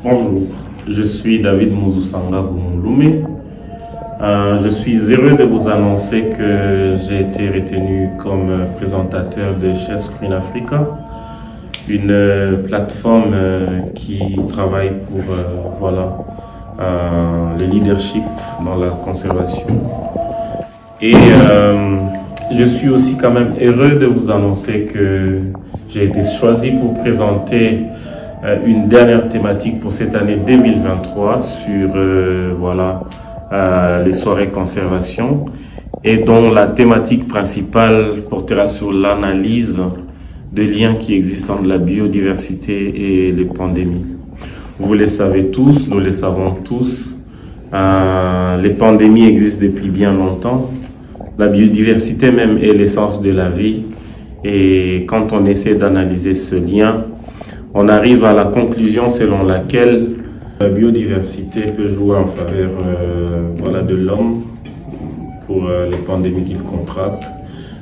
Bonjour, je suis David Muzusanga Bumulume. Je suis heureux de vous annoncer que j'ai été retenu comme présentateur de Share Screen Africa, une plateforme qui travaille pour le leadership dans la conservation. Et je suis aussi quand même heureux de vous annoncer que j'ai été choisi pour présenter une dernière thématique pour cette année 2023 sur les soirées conservation, et dont la thématique principale portera sur l'analyse des liens qui existent entre la biodiversité et les pandémies. Vous le savez tous, nous le savons tous, les pandémies existent depuis bien longtemps. La biodiversité même est l'essence de la vie, et quand on essaie d'analyser ce lien, on arrive à la conclusion selon laquelle la biodiversité peut jouer en faveur de l'homme pour les pandémies qu'il contracte.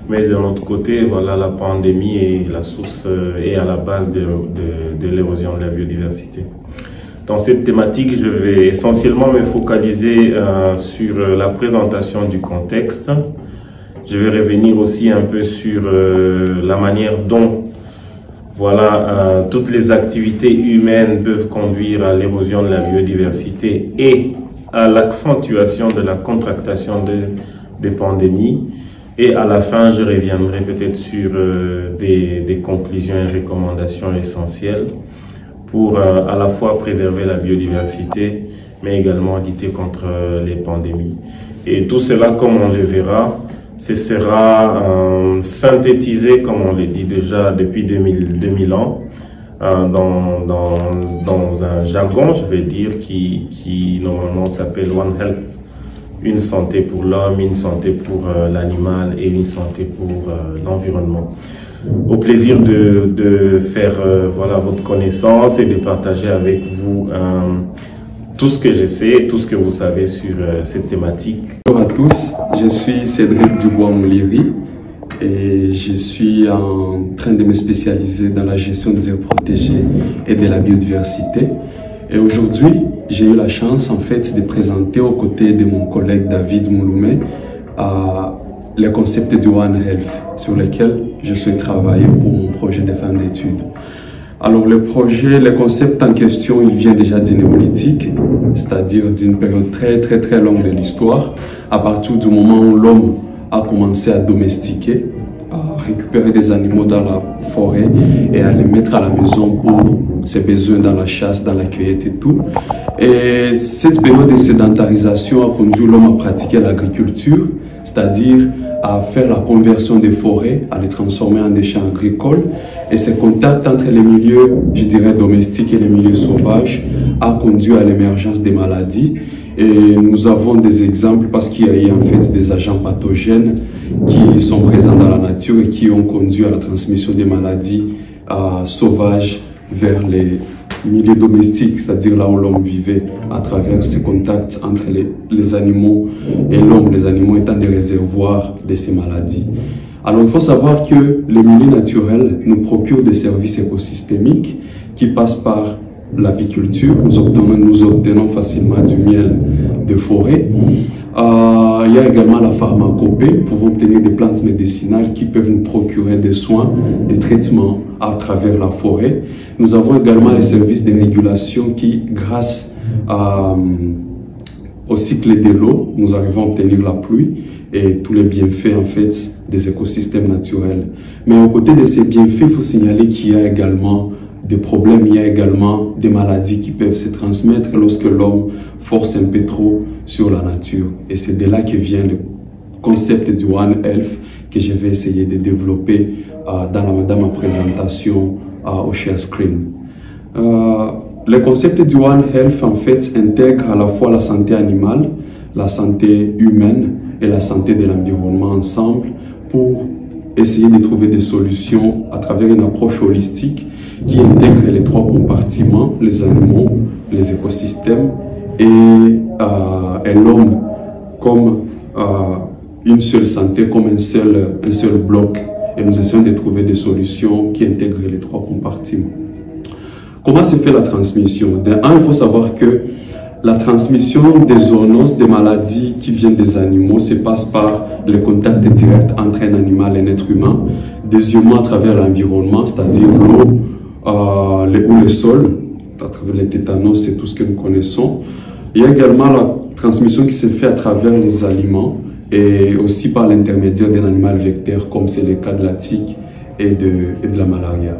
Mais de l'autre côté, la pandémie est la source et à la base de l'érosion de la biodiversité. Dans cette thématique, je vais essentiellement me focaliser sur la présentation du contexte. Je vais revenir aussi un peu sur la manière dont toutes les activités humaines peuvent conduire à l'érosion de la biodiversité et à l'accentuation de la contractation des pandémies. Et à la fin, je reviendrai peut-être sur des conclusions et recommandations essentielles pour à la fois préserver la biodiversité, mais également lutter contre les pandémies. Et tout cela, comme on le verra, ce sera synthétisé, comme on le dit déjà depuis 2000 ans, dans un jargon, je vais dire, qui normalement s'appelle One Health. Une santé pour l'homme, une santé pour l'animal et une santé pour l'environnement. Au plaisir de faire votre connaissance et de partager avec vous tout ce que je sais, tout ce que vous savez sur cette thématique. Bonjour à tous, je suis Cédric Dubois-Mouliri et je suis en train de me spécialiser dans la gestion des aires protégées et de la biodiversité. Et aujourd'hui, j'ai eu la chance en fait de présenter aux côtés de mon collègue David Mulume les concepts du One Health sur lesquels je suis travailler pour mon projet de fin d'études. Alors le concept en question, il vient déjà du néolithique, c'est-à-dire d'une période très longue de l'histoire, à partir du moment où l'homme a commencé à domestiquer, à récupérer des animaux dans la forêt et à les mettre à la maison pour ses besoins dans la chasse, dans la cueillette et tout. Et cette période de sédentarisation a conduit l'homme à pratiquer l'agriculture, c'est-à-dire à faire la conversion des forêts, à les transformer en des champs agricoles. Et ce contact entre les milieux, je dirais, domestiques et les milieux sauvages a conduit à l'émergence des maladies. Et nous avons des exemples parce qu'il y a en fait des agents pathogènes qui sont présents dans la nature et qui ont conduit à la transmission des maladies sauvages vers les milieux domestiques, c'est-à-dire là où l'homme vivait, à travers ces contacts entre les animaux et l'homme, les animaux étant des réservoirs de ces maladies. Alors il faut savoir que les milieux naturels nous procurent des services écosystémiques qui passent par l'apiculture. Nous obtenons facilement du miel de forêt. Il y a également la pharmacopée. Nous pouvons obtenir des plantes médicinales qui peuvent nous procurer des soins, des traitements à travers la forêt. Nous avons également les services de régulation qui, grâce au cycle de l'eau, nous arrivons à obtenir la pluie et tous les bienfaits en fait des écosystèmes naturels. Mais aux côtés de ces bienfaits, il faut signaler qu'il y a également des problèmes, il y a également des maladies qui peuvent se transmettre lorsque l'homme force un peu trop sur la nature. Et c'est de là que vient le concept du One Health que je vais essayer de développer dans ma présentation au Share Screen. Le concept du One Health en fait intègre à la fois la santé animale, la santé humaine et la santé de l'environnement ensemble pour essayer de trouver des solutions à travers une approche holistique qui intègre les trois compartiments, les animaux, les écosystèmes et l'homme comme une seule santé, comme un seul bloc. Et nous essayons de trouver des solutions qui intègrent les trois compartiments. Comment se fait la transmission? Il faut savoir que la transmission des zoonoses, des maladies qui viennent des animaux, se passe par le contact direct entre un animal et un être humain. Deuxièmement, à travers l'environnement, c'est-à-dire l'eau ou le sol, à travers les tétanos, c'est tout ce que nous connaissons. Il y a également la transmission qui se fait à travers les aliments et aussi par l'intermédiaire d'un animal vecteur, comme c'est le cas de la tique et de la malaria.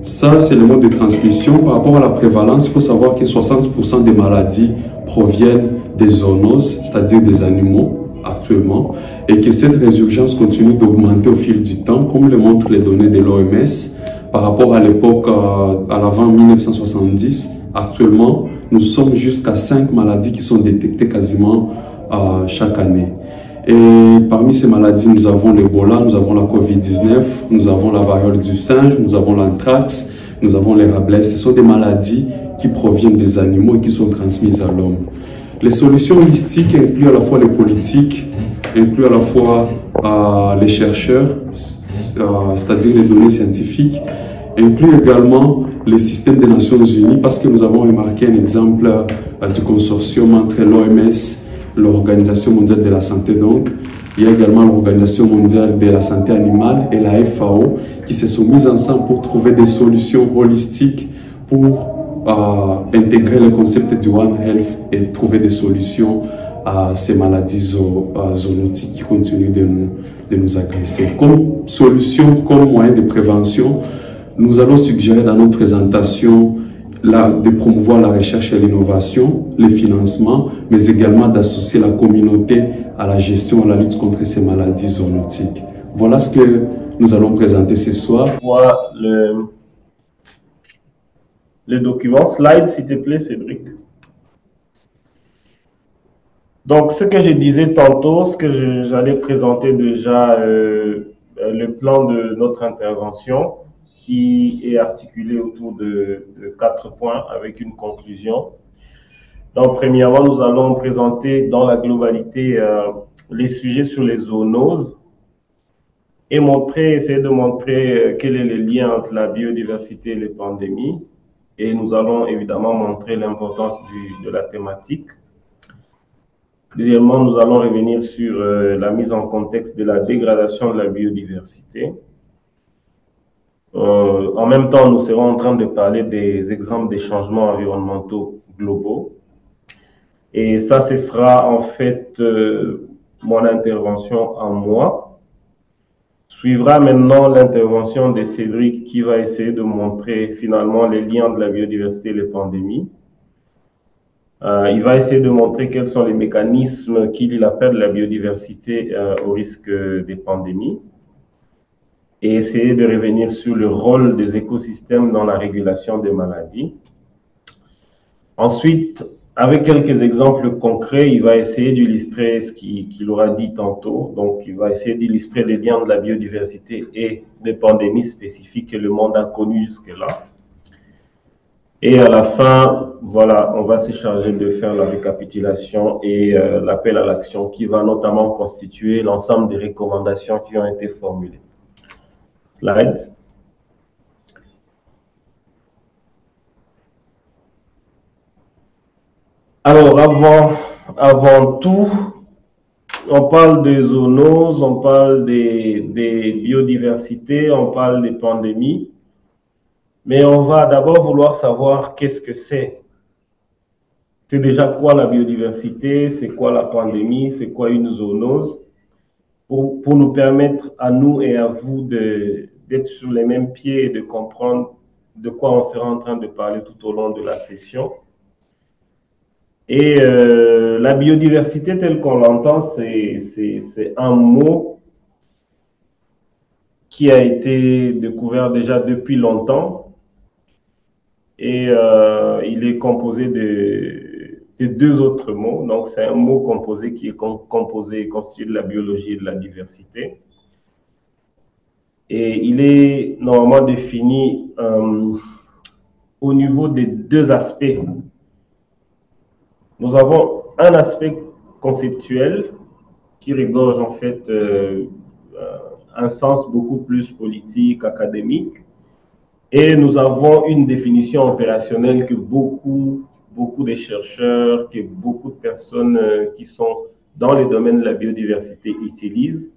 Ça, c'est le mode de transmission. Par rapport à la prévalence, il faut savoir que 60% des maladies proviennent des zoonoses, c'est-à-dire des animaux actuellement, et que cette résurgence continue d'augmenter au fil du temps, comme le montrent les données de l'OMS. Par rapport à l'époque, à l'avant 1970, actuellement, nous sommes jusqu'à 5 maladies qui sont détectées quasiment chaque année. Et parmi ces maladies, nous avons l'Ebola, nous avons la COVID-19, nous avons la variole du singe, nous avons l'anthrax, nous avons les rablaises. Ce sont des maladies qui proviennent des animaux et qui sont transmises à l'homme. Les solutions holistiques incluent à la fois les politiques, incluent à la fois les chercheurs, c'est-à-dire les données scientifiques, incluent également les systèmes des Nations Unies, parce que nous avons remarqué un exemple du consortium entre l'OMS, l'Organisation mondiale de la santé, donc il y a également l'Organisation mondiale de la santé animale et la FAO qui se sont mises ensemble pour trouver des solutions holistiques pour intégrer le concept du One Health et trouver des solutions à ces maladies zoonotiques qui continuent de nous agresser. Comme solution, comme moyen de prévention, nous allons suggérer dans notre présentation de promouvoir la recherche et l'innovation, les financements, mais également d'associer la communauté à la gestion, à la lutte contre ces maladies zoonotiques. Voilà ce que nous allons présenter ce soir. Voir le document. Slide, s'il te plaît, Cédric. Donc, ce que je disais tantôt, ce que j'allais présenter déjà, le plan de notre intervention, qui est articulé autour de 4 points avec une conclusion. Donc, premièrement, nous allons présenter dans la globalité les sujets sur les zoonoses et essayer de montrer quel est le lien entre la biodiversité et les pandémies. Et nous allons évidemment montrer l'importance de la thématique. Deuxièmement, nous allons revenir sur la mise en contexte de la dégradation de la biodiversité. En même temps, nous serons en train de parler des exemples des changements environnementaux globaux. Et ça, ce sera en fait mon intervention en moi. Suivra maintenant l'intervention de Cédric qui va essayer de montrer finalement les liens de la biodiversité et les pandémies. Il va essayer de montrer quels sont les mécanismes qui lient la perte de la biodiversité au risque des pandémies. Et essayer de revenir sur le rôle des écosystèmes dans la régulation des maladies. Ensuite, avec quelques exemples concrets, il va essayer d'illustrer ce qu'il aura dit tantôt. Donc, il va essayer d'illustrer les liens de la biodiversité et des pandémies spécifiques que le monde a connues jusque-là. Et à la fin, voilà, on va se charger de faire la récapitulation et l'appel à l'action qui va notamment constituer l'ensemble des recommandations qui ont été formulées. Slide. Alors, avant tout, on parle des zoonoses, on parle des biodiversités, on parle des pandémies, mais on va d'abord vouloir savoir qu'est-ce que c'est. C'est déjà quoi la biodiversité, c'est quoi la pandémie, c'est quoi une zoonose, pour nous permettre à nous et à vous d'être sur les mêmes pieds et de comprendre de quoi on sera en train de parler tout au long de la session. Et la biodiversité telle qu'on l'entend, c'est un mot qui a été découvert déjà depuis longtemps et il est composé de 2 autres mots. Donc c'est un mot composé qui est composé et constitué de la biologie et de la diversité. Et il est normalement défini au niveau des 2 aspects. Nous avons un aspect conceptuel qui regorge en fait un sens beaucoup plus politique, académique. Et nous avons une définition opérationnelle que beaucoup de chercheurs, que beaucoup de personnes qui sont dans les domaines de la biodiversité utilisent.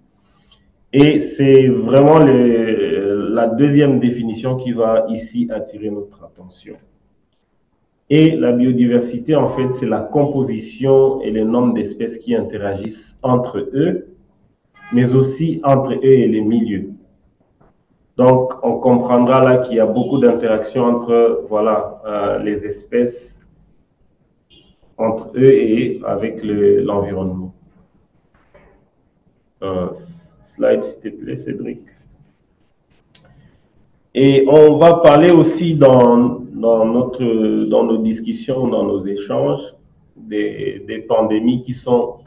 Et c'est vraiment la deuxième définition qui va ici attirer notre attention. Et la biodiversité, en fait, c'est la composition et le nombre d'espèces qui interagissent entre eux, mais aussi entre eux et les milieux. Donc, on comprendra là qu'il y a beaucoup d'interactions entre, voilà, les espèces, entre eux et avec l'environnement. Slide, s'il te plaît, Cédric. Et on va parler aussi dans nos discussions, dans nos échanges, des pandémies qui sont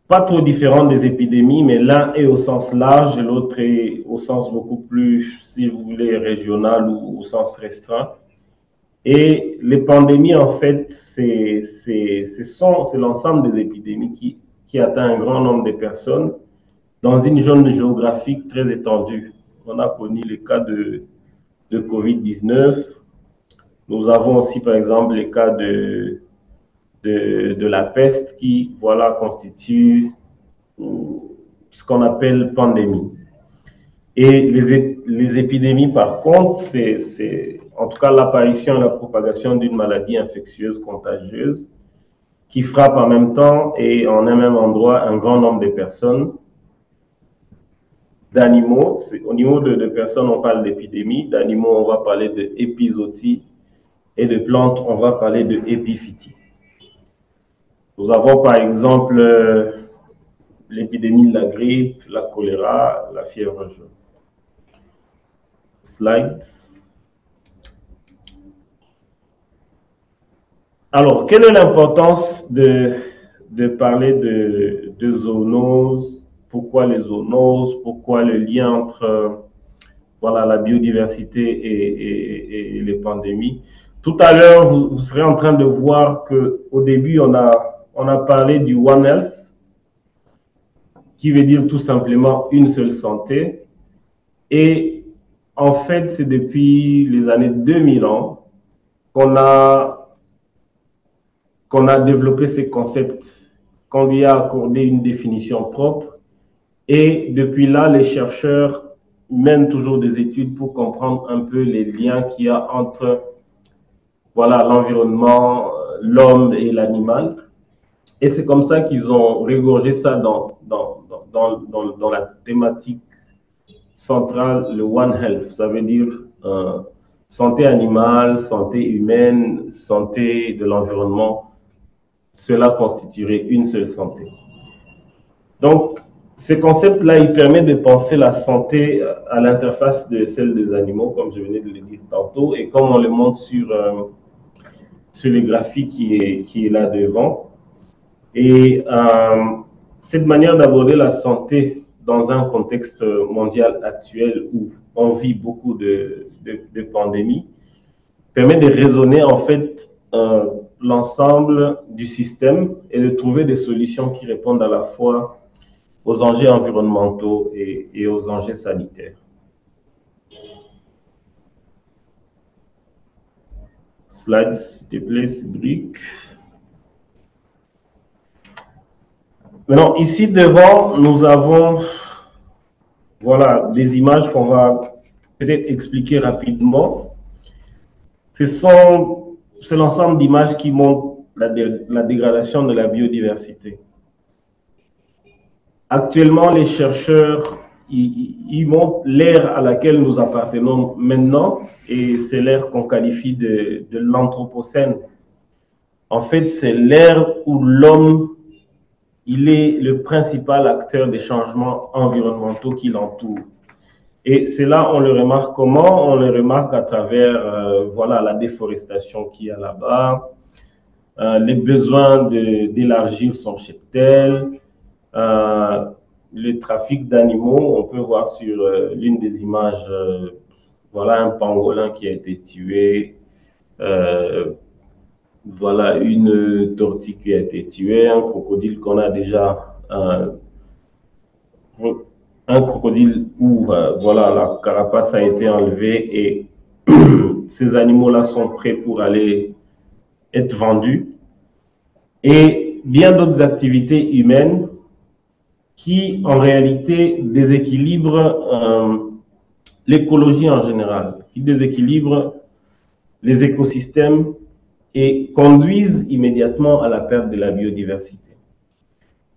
pas trop différentes des épidémies, mais l'un est au sens large et l'autre est au sens beaucoup plus, si vous voulez, régional ou au sens restreint. Et les pandémies, en fait, c'est l'ensemble des épidémies qui atteint un grand nombre de personnes dans une zone géographique très étendue. On a connu le cas de Covid-19. Nous avons aussi, par exemple, les cas de la peste qui, voilà, constitue ce qu'on appelle pandémie. Et les épidémies, par contre, c'est en tout cas l'apparition et la propagation d'une maladie infectieuse contagieuse qui frappe en même temps et en un même endroit un grand nombre de personnes, d'animaux. Au niveau de personnes, on parle d'épidémie. D'animaux, on va parler d'épizootie. Et de plantes, on va parler d'épiphytie. Nous avons par exemple l'épidémie de la grippe, la choléra, la fièvre jaune. Slide. Alors, quelle est l'importance de parler de zoonoses? Pourquoi les zoonoses? Pourquoi le lien entre voilà, la biodiversité et les pandémies? Tout à l'heure, vous serez en train de voir qu'au début, on a parlé du One Health, qui veut dire tout simplement une seule santé. Et en fait, c'est depuis les années 2000 qu'on a développé ces concepts, qu'on lui a accordé une définition propre. Et depuis là, les chercheurs mènent toujours des études pour comprendre un peu les liens qu'il y a entre voilà, l'environnement, l'homme et l'animal. Et c'est comme ça qu'ils ont régorgé ça dans la thématique centrale, le One Health. Ça veut dire santé animale, santé humaine, santé de l'environnement. Cela constituerait une seule santé. Donc, ce concept-là, il permet de penser la santé à l'interface de celle des animaux, comme je venais de le dire tantôt, et comme on le montre sur le graphique qui est là devant. Et cette manière d'aborder la santé dans un contexte mondial actuel où on vit beaucoup de pandémies permet de raisonner en fait l'ensemble du système et de trouver des solutions qui répondent à la fois aux enjeux environnementaux et aux enjeux sanitaires. Slide, s'il te plaît, Cédric. Maintenant, ici devant, nous avons voilà, des images qu'on va peut-être expliquer rapidement. C'est l'ensemble d'images qui montrent la dégradation de la biodiversité. Actuellement, les chercheurs, ils montrent l'ère à laquelle nous appartenons maintenant, et c'est l'ère qu'on qualifie de l'anthropocène. En fait, c'est l'ère où l'homme, il est le principal acteur des changements environnementaux qui l'entourent. Et c'est là, on le remarque comment? On le remarque à travers voilà, la déforestation qu'il y a là-bas, les besoins d'élargir son cheptel, le trafic d'animaux. On peut voir sur l'une des images, voilà un pangolin qui a été tué, voilà une tortue qui a été tuée, un crocodile qu'on a déjà un crocodile où voilà, la carapace a été enlevée et ces animaux-là sont prêts pour aller être vendus. Et bien d'autres activités humaines qui, en réalité, déséquilibrent l'écologie en général, qui déséquilibrent les écosystèmes et conduisent immédiatement à la perte de la biodiversité.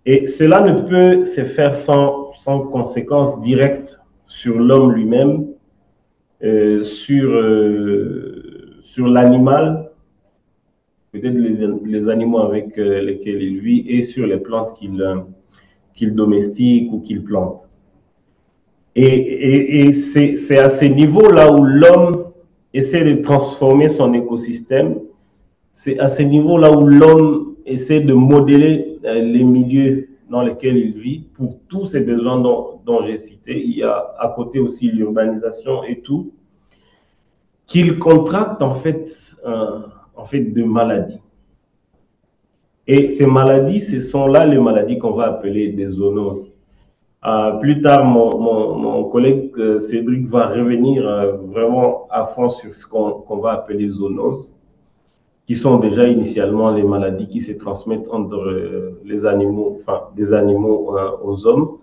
Et cela ne peut se faire sans conséquences directes sur l'homme lui-même, sur l'animal, peut-être les animaux avec lesquels il vit, et sur les plantes qu'il domestique ou qu'il plante. Et c'est à ces niveaux-là où l'homme essaie de transformer son écosystème. C'est à ce niveau-là où l'homme essaie de modeler les milieux dans lesquels il vit pour tous ces besoins dont j'ai cité. Il y a à côté aussi l'urbanisation et tout, qu'il contracte en fait de maladies. Et ces maladies, ce sont là les maladies qu'on va appeler des zoonoses. Plus tard, mon collègue Cédric va revenir vraiment à fond sur ce qu'on va appeler zoonoses, qui sont déjà initialement les maladies qui se transmettent entre les animaux, enfin des animaux aux hommes.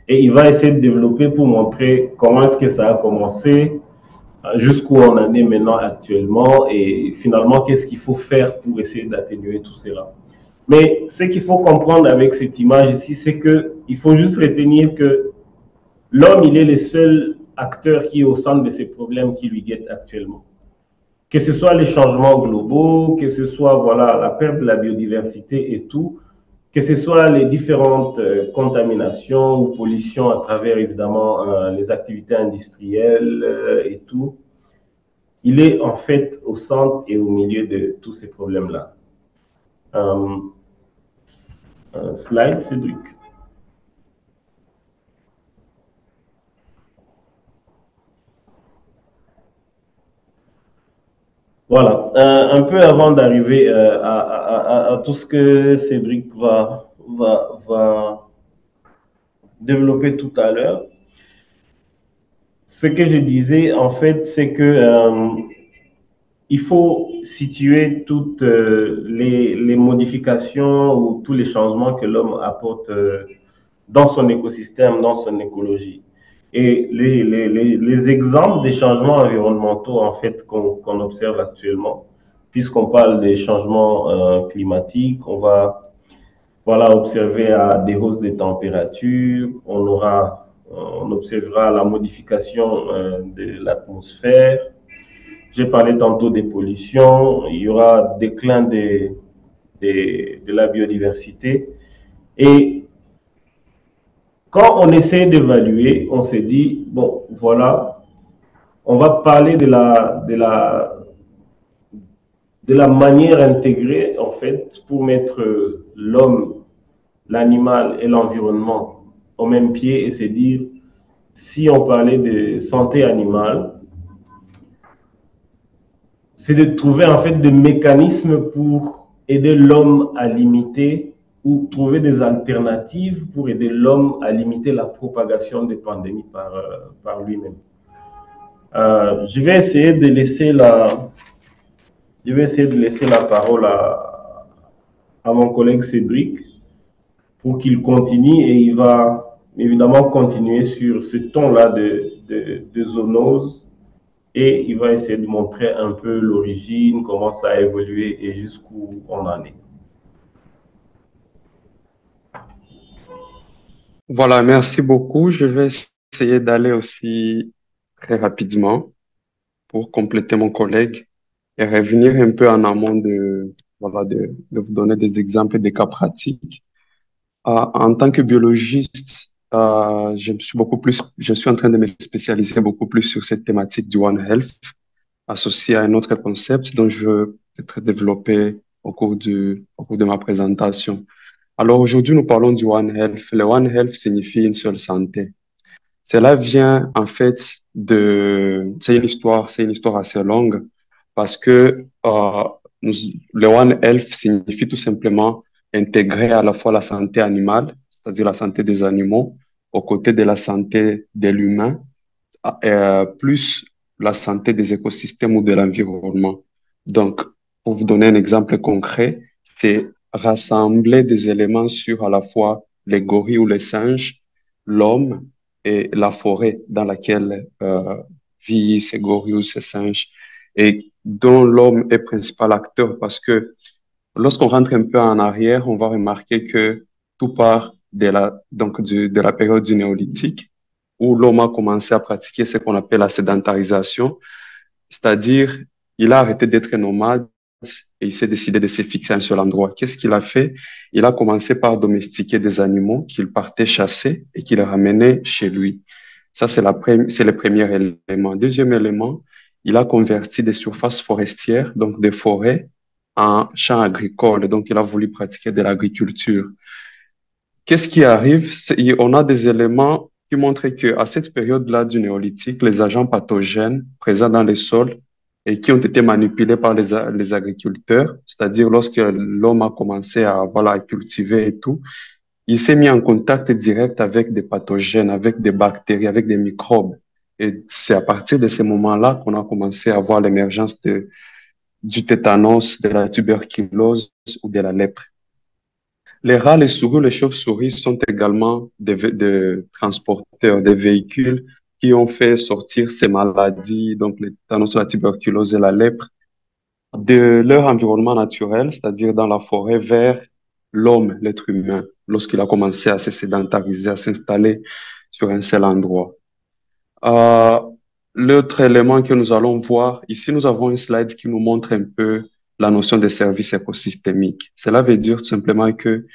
Et il va essayer de développer pour montrer comment est-ce que ça a commencé, jusqu'où on en est maintenant actuellement, et finalement qu'est-ce qu'il faut faire pour essayer d'atténuer tout cela. Mais ce qu'il faut comprendre avec cette image ici, c'est qu'il faut juste retenir que l'homme, il est le seul acteur qui est au centre de ces problèmes qui lui guettent actuellement. Que ce soit les changements globaux, que ce soit voilà, la perte de la biodiversité et tout, que ce soit les différentes contaminations ou pollutions à travers évidemment les activités industrielles et tout, il est en fait au centre et au milieu de tous ces problèmes-là. Slide, Cédric. Voilà, un peu avant d'arriver à tout ce que Cédric va développer tout à l'heure, ce que je disais en fait, c'est que il faut situer toutes les modifications ou tous les changements que l'homme apporte dans son écosystème, dans son écologie. Et les exemples des changements environnementaux en fait qu'on observe actuellement, puisqu'on parle des changements climatiques, on va voilà, observer des hausses des températures, on observera la modification de l'atmosphère. J'ai parlé tantôt des pollutions, il y aura déclin de la biodiversité. Et quand on essaie d'évaluer, on se dit, bon, voilà, on va parler de la manière intégrée, en fait, pour mettre l'homme, l'animal et l'environnement au même pied et se dire, si on parlait de santé animale, c'est de trouver en fait des mécanismes pour aider l'homme à limiter ou trouver des alternatives pour aider l'homme à limiter la propagation des pandémies par lui-même. Je vais essayer de laisser la parole à mon collègue Cédric pour qu'il continue et il va évidemment continuer sur ce ton-là de zoonose et il va essayer de montrer un peu l'origine, comment ça a évolué et jusqu'où on en est. Voilà, merci beaucoup. Je vais essayer d'aller aussi très rapidement pour compléter mon collègue et revenir un peu en amont voilà, de vous donner des exemples et des cas pratiques. En tant que biologiste, je suis en train de me spécialiser beaucoup plus sur cette thématique du One Health, associée à un autre concept dont je veux peut-être développer au cours de ma présentation. Alors aujourd'hui, nous parlons du One Health. Le One Health signifie une seule santé. Cela vient en fait c'est une histoire assez longue parce que le One Health signifie tout simplement intégrer à la fois la santé animale, c'est-à-dire la santé des animaux, aux côtés de la santé de l'humain, plus la santé des écosystèmes ou de l'environnement. Donc, pour vous donner un exemple concret, c'est rassembler des éléments sur à la fois les gorilles ou les singes, l'homme et la forêt dans laquelle vivent ces gorilles ou ces singes, et dont l'homme est principal acteur parce que lorsqu'on rentre un peu en arrière, on va remarquer que tout part de la période du néolithique où l'homme a commencé à pratiquer ce qu'on appelle la sédentarisation, c'est-à-dire il a arrêté d'être nomade et il s'est décidé de se fixer un seul endroit. Qu'est-ce qu'il a fait? Il a commencé par domestiquer des animaux qu'il partait chasser et qu'il ramenait chez lui. Ça, c'est le premier élément. Deuxième élément, il a converti des surfaces forestières, donc des forêts, en champs agricoles. Donc, il a voulu pratiquer de l'agriculture. Qu'est-ce qui arrive? On a des éléments qui montrent que à cette période-là du néolithique, les agents pathogènes présents dans les sols et qui ont été manipulés par les agriculteurs, c'est-à-dire lorsque l'homme a commencé à, voilà, à cultiver et tout, il s'est mis en contact direct avec des pathogènes, avec des bactéries, avec des microbes. Et c'est à partir de ces moments-là qu'on a commencé à voir l'émergence du tétanos, de la tuberculose ou de la lèpre. Les rats, les souris, les chauves-souris sont également des transporteurs, des véhicules qui ont fait sortir ces maladies, donc les tétanos, la tuberculose et la lèpre, de leur environnement naturel, c'est-à-dire dans la forêt, vers l'homme, l'être humain, lorsqu'il a commencé à se sédentariser, à s'installer sur un seul endroit. Euh, L'autre élément que nous allons voir, ici nous avons un slide qui nous montre un peu la notion de service écosystémique. Cela veut dire tout simplement que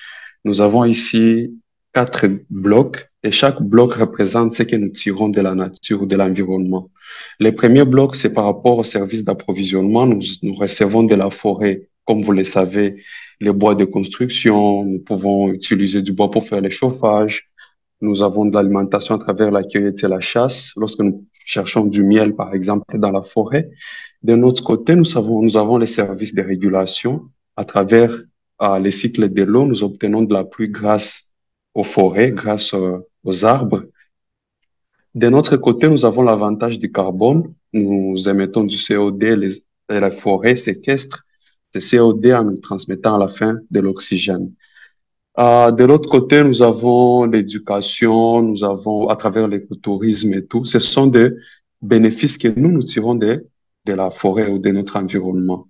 nous avons ici 4 blocs et chaque bloc représente ce que nous tirons de la nature ou de l'environnement. Les premiers blocs, c'est par rapport au service d'approvisionnement. Nous recevons de la forêt, comme vous le savez, les bois de construction. Nous pouvons utiliser du bois pour faire le chauffage. Nous avons de l'alimentation à travers la cueillette et la chasse. Lorsque nous cherchons du miel, par exemple, dans la forêt. De notre côté, nous avons les services de régulation à travers les cycles de l'eau. Nous obtenons de la pluie grâce aux forêts, grâce aux arbres. De notre côté, nous avons l'avantage du carbone. Nous émettons du CO2, et la forêt séquestre ce CO2 en nous transmettant à la fin de l'oxygène. De l'autre côté, nous avons l'éducation, nous avons à travers l'écotourisme et tout. Ce sont des bénéfices que nous tirons de la forêt ou de notre environnement.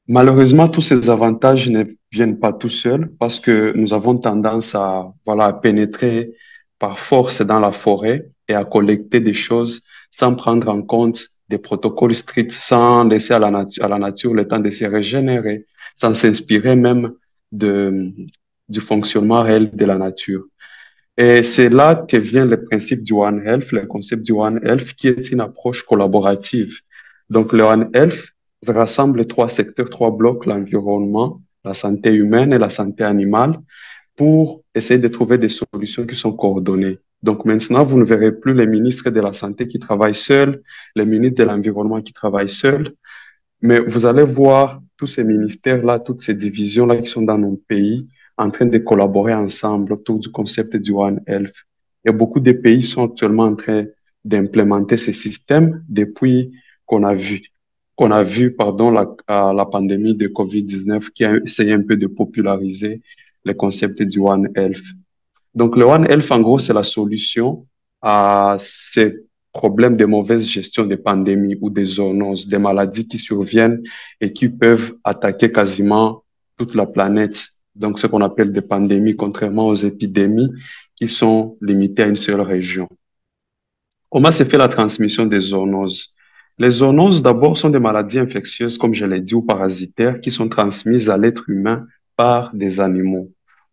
Malheureusement, tous ces avantages ne viennent pas tout seuls parce que nous avons tendance à, voilà, à pénétrer par force dans la forêt et à collecter des choses sans prendre en compte des protocoles stricts, sans laisser à la nature le temps de se régénérer, sans s'inspirer même du fonctionnement réel de la nature. Et c'est là que vient le principe du One Health, le concept du One Health, qui est une approche collaborative. Donc, le One Health rassemble 3 secteurs, 3 blocs, l'environnement, la santé humaine et la santé animale, pour essayer de trouver des solutions qui sont coordonnées. Donc maintenant, vous ne verrez plus les ministres de la Santé qui travaillent seuls, les ministres de l'Environnement qui travaillent seuls, mais vous allez voir tous ces ministères-là, toutes ces divisions-là qui sont dans nos pays en train de collaborer ensemble autour du concept du One Health. Et beaucoup de pays sont actuellement en train d'implémenter ces systèmes depuis qu'on a vu, la pandémie de COVID-19 qui a essayé un peu de populariser le concept du One Health. Donc, le One Health, en gros, c'est la solution à ces problèmes de mauvaise gestion des pandémies ou des zoonoses, des maladies qui surviennent et qui peuvent attaquer quasiment toute la planète. Donc, ce qu'on appelle des pandémies, contrairement aux épidémies qui sont limitées à une seule région. Comment se fait la transmission des zoonoses? Les zoonoses, d'abord, sont des maladies infectieuses, comme je l'ai dit, ou parasitaires, qui sont transmises à l'être humain par des animaux.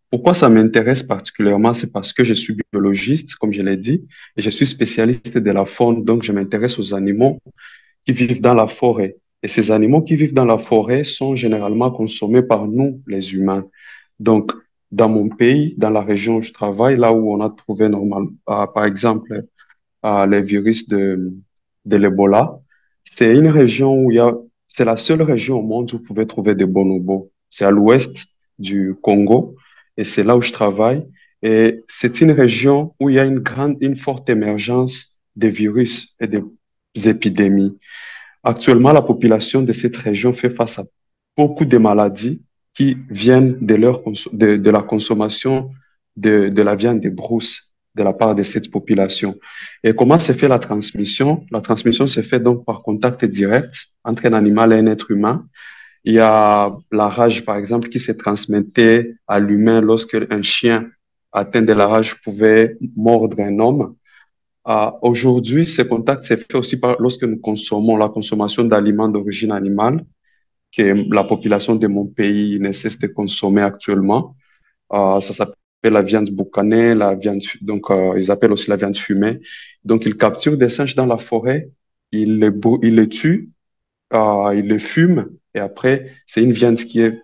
Pourquoi ça m'intéresse particulièrement? C'est parce que je suis biologiste, comme je l'ai dit, et je suis spécialiste de la faune, donc je m'intéresse aux animaux qui vivent dans la forêt. Et ces animaux qui vivent dans la forêt sont généralement consommés par nous, les humains. Donc, dans mon pays, dans la région où je travaille, là où on a trouvé par exemple, les virus de l'Ebola, c'est une région c'est la seule région au monde où vous pouvez trouver des bonobos. C'est à l'ouest du Congo et c'est là où je travaille. Et c'est une région où il y a une forte émergence des virus et des épidémies. Actuellement, la population de cette région fait face à beaucoup de maladies qui viennent de la consommation de la viande de brousse de la part de cette population. Et comment se fait la transmission? La transmission se fait donc par contact direct entre un animal et un être humain. Il y a la rage, par exemple, qui se transmettait à l'humain lorsque un chien atteint de la rage pouvait mordre un homme. Aujourd'hui, ce contact s'est fait aussi lorsque nous consommons la consommation d'aliments d'origine animale, que la population de mon pays ne cesse de consommer actuellement. Ça s'appelle la viande boucanée, ils appellent aussi la viande fumée. Donc, ils capturent des singes dans la forêt, ils les tuent, ils les fument, et après, c'est une viande qui est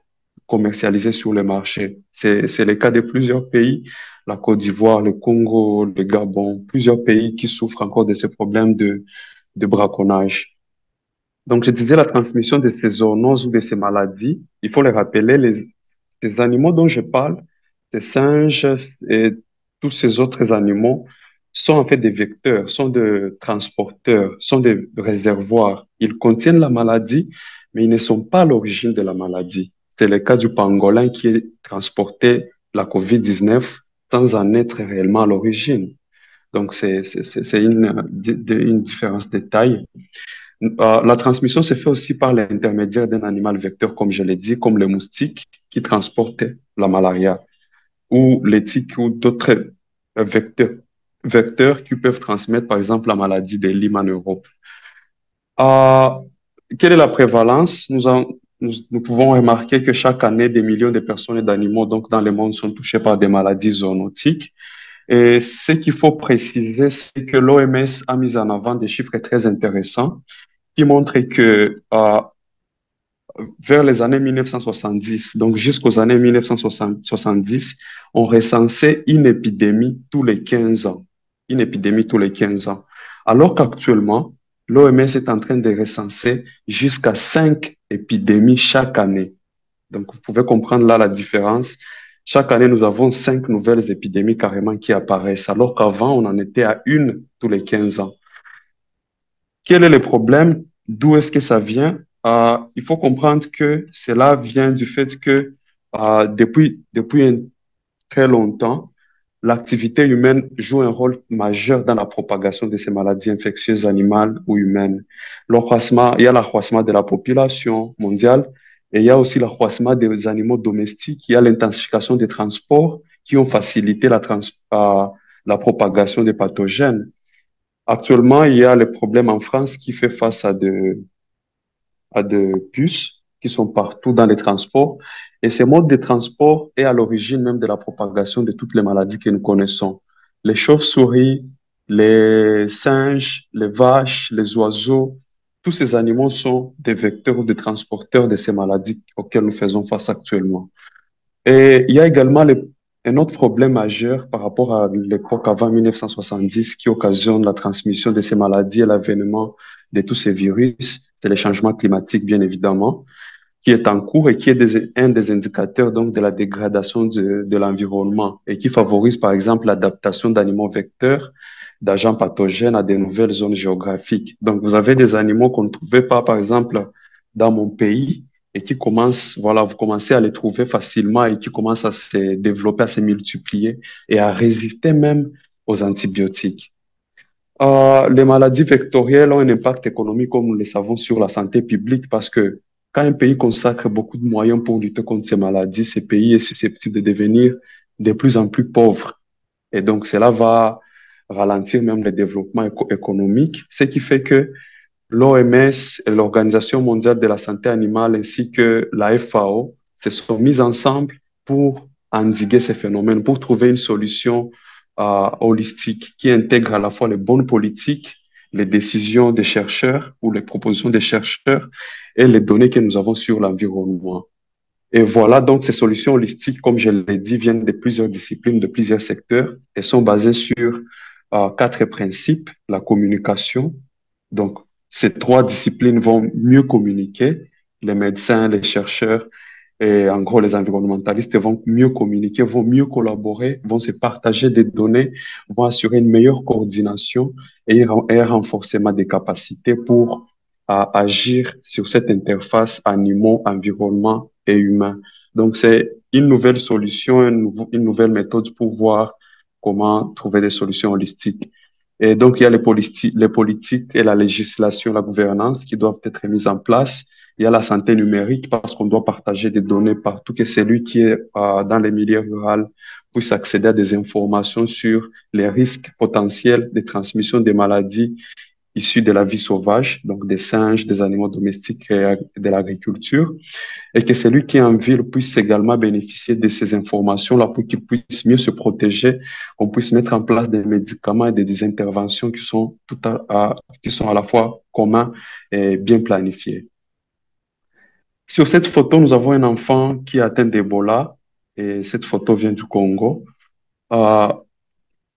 commercialisée sur le marché. C'est le cas de plusieurs pays, la Côte d'Ivoire, le Congo, le Gabon, plusieurs pays qui souffrent encore de ces problèmes de braconnage. Donc, je disais la transmission de ces zoonoses ou de ces maladies, il faut les rappeler, ces animaux dont je parle, ces singes et tous ces autres animaux sont en fait des vecteurs, sont des transporteurs, sont des réservoirs. Ils contiennent la maladie, mais ils ne sont pas à l'origine de la maladie. C'est le cas du pangolin qui est transporté la COVID-19 sans en être réellement à l'origine. Donc, c'est une différence de taille. La transmission se fait aussi par l'intermédiaire d'un animal vecteur, comme je l'ai dit, comme le moustique qui transporte la malaria, ou les tiques ou d'autres vecteurs, vecteurs qui peuvent transmettre, par exemple, la maladie de Lyme en Europe. Euh, Quelle est la prévalence? Nous pouvons remarquer que chaque année, des millions de personnes et d'animaux donc, dans le monde sont touchés par des maladies zoonotiques. Et ce qu'il faut préciser, c'est que l'OMS a mis en avant des chiffres très intéressants qui montrent que vers les années 1970, donc jusqu'aux années 1970, on recensait une épidémie tous les 15 ans. Une épidémie tous les 15 ans. Alors qu'actuellement, l'OMS est en train de recenser jusqu'à 5 épidémies chaque année. Donc, vous pouvez comprendre là la différence. Chaque année, nous avons 5 nouvelles épidémies carrément qui apparaissent, alors qu'avant, on en était à une tous les 15 ans. Quel est le problème? D'où est-ce que ça vient? Il faut comprendre que cela vient du fait que depuis un très longtemps, l'activité humaine joue un rôle majeur dans la propagation de ces maladies infectieuses animales ou humaines. Il y a l'accroissement de la population mondiale et il y a aussi l'accroissement des animaux domestiques. Il y a l'intensification des transports qui ont facilité la propagation des pathogènes. Actuellement, il y a le problème en France qui fait face à de puces qui sont partout dans les transports. Et ces modes de transport est à l'origine même de la propagation de toutes les maladies que nous connaissons. Les chauves-souris, les singes, les vaches, les oiseaux, tous ces animaux sont des vecteurs ou des transporteurs de ces maladies auxquelles nous faisons face actuellement. Et il y a également un autre problème majeur par rapport à l'époque avant 1970 qui occasionne la transmission de ces maladies et l'avènement de tous ces virus, c'est le changement climatique, bien évidemment, qui est en cours et qui est un des indicateurs donc de la dégradation de l'environnement et qui favorise par exemple l'adaptation d'animaux vecteurs, d'agents pathogènes à de nouvelles zones géographiques. Donc vous avez des animaux qu'on ne trouvait pas par exemple dans mon pays et qui commencent, voilà, vous commencez à les trouver facilement et qui commencent à se développer, à se multiplier et à résister même aux antibiotiques. Les maladies vectorielles ont un impact économique, comme nous le savons, sur la santé publique parce que quand un pays consacre beaucoup de moyens pour lutter contre ces maladies, ce pays est susceptible de devenir de plus en plus pauvre. Et donc, cela va ralentir même le développement économique, ce qui fait que l'OMS et l'Organisation mondiale de la santé animale ainsi que la FAO se sont mis ensemble pour endiguer ces phénomènes, pour trouver une solution holistique qui intègre à la fois les bonnes politiques, les décisions des chercheurs ou les propositions des chercheurs et les données que nous avons sur l'environnement. Et voilà, donc ces solutions holistiques, comme je l'ai dit, viennent de plusieurs disciplines, de plusieurs secteurs et sont basées sur 4 principes: la communication. Donc, ces 3 disciplines vont mieux communiquer, les médecins, les chercheurs Et en gros, les environnementalistes vont mieux communiquer, vont mieux collaborer, vont se partager des données, vont assurer une meilleure coordination et un renforcement des capacités pour agir sur cette interface animaux, environnement et humain. Donc, c'est une nouvelle solution, une nouvelle méthode pour voir comment trouver des solutions holistiques. Et donc, il y a les politiques et la législation, la gouvernance qui doivent être mises en place. Il y a la santé numérique parce qu'on doit partager des données partout, que celui qui est dans les milieux ruraux puisse accéder à des informations sur les risques potentiels de transmission des maladies issues de la vie sauvage, donc des singes, des animaux domestiques et de l'agriculture, et que celui qui est en ville puisse également bénéficier de ces informations-là pour qu'il puisse mieux se protéger, qu'on puisse mettre en place des médicaments et des interventions qui sont, qui sont à la fois communs et bien planifiés. Sur cette photo, nous avons un enfant qui est atteint d'Ebola et cette photo vient du Congo. Euh,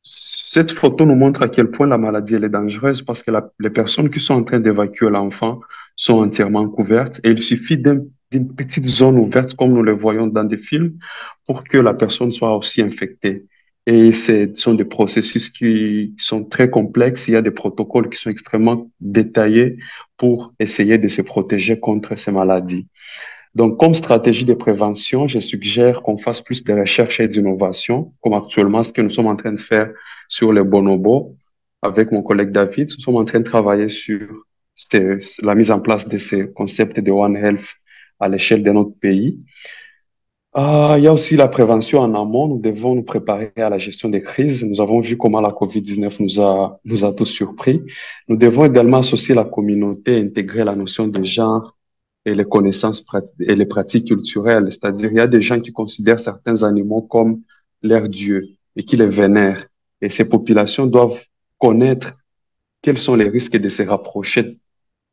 Cette photo nous montre à quel point la maladie elle est dangereuse parce que les personnes qui sont en train d'évacuer l'enfant sont entièrement couvertes et il suffit d'une petite zone ouverte comme nous le voyons dans des films pour que la personne soit aussi infectée. Et ce sont des processus qui sont très complexes. Il y a des protocoles qui sont extrêmement détaillés pour essayer de se protéger contre ces maladies. Donc, comme stratégie de prévention, je suggère qu'on fasse plus de recherche et d'innovation, comme actuellement ce que nous sommes en train de faire sur les bonobos avec mon collègue David. Nous sommes en train de travailler sur la mise en place de ces concepts de One Health à l'échelle de notre pays. Il y a aussi la prévention en amont. Nous devons nous préparer à la gestion des crises. Nous avons vu comment la COVID-19 nous a tous surpris. Nous devons également associer la communauté, intégrer la notion de genre et les connaissances et les pratiques culturelles. C'est-à-dire, il y a des gens qui considèrent certains animaux comme leurs dieux et qui les vénèrent. Et ces populations doivent connaître quels sont les risques de se rapprocher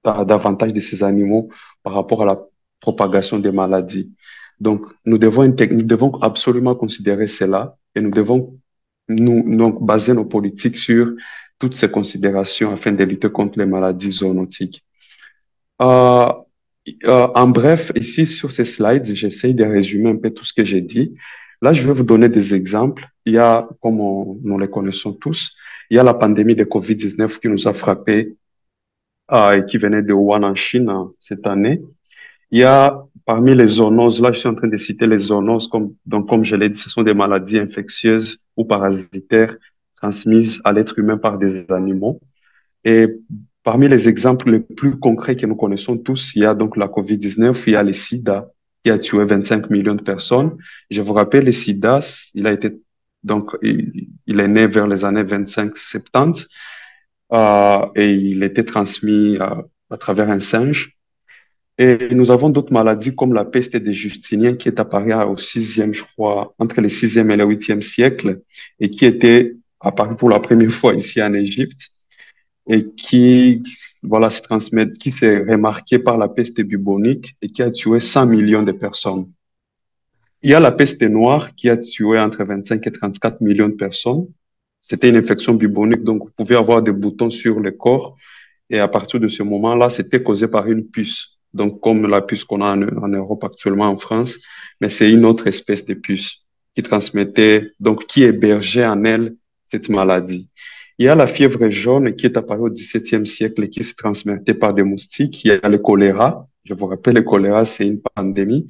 davantage de ces animaux par rapport à la propagation des maladies. Donc, nous devons absolument considérer cela et nous devons donc baser nos politiques sur toutes ces considérations afin de lutter contre les maladies zoonotiques. Euh, En bref, ici sur ces slides, j'essaye de résumer un peu tout ce que j'ai dit. Là, je vais vous donner des exemples. Il y a, comme nous les connaissons tous, il y a la pandémie de COVID-19 qui nous a frappés et qui venait de Wuhan en Chine cette année. Il y a parmi les zoonoses, là je suis en train de citer les zoonoses, donc comme je l'ai dit, ce sont des maladies infectieuses ou parasitaires transmises à l'être humain par des animaux. Et parmi les exemples les plus concrets que nous connaissons tous, il y a donc la COVID-19, il y a le sida qui a tué 25 millions de personnes. Je vous rappelle, le sida, il est né vers les années 25-70 et il était transmis à travers un singe. Et nous avons d'autres maladies comme la peste des Justiniens qui est apparue au sixième, je crois, entre le 6e et le 8e siècle et qui était apparue pour la première fois ici en Égypte et qui, voilà, qui s'est remarqué par la peste bubonique et qui a tué 100 millions de personnes. Il y a la peste noire qui a tué entre 25 et 34 millions de personnes. C'était une infection bubonique, donc vous pouvez avoir des boutons sur le corps et à partir de ce moment-là, c'était causé par une puce. Donc, comme la puce qu'on a en Europe actuellement en France, mais c'est une autre espèce de puce qui transmettait, donc qui hébergeait en elle cette maladie. Il y a la fièvre jaune qui est apparue au XVIIe siècle et qui se transmettait par des moustiques. Il y a le choléra. Je vous rappelle, le choléra, c'est une pandémie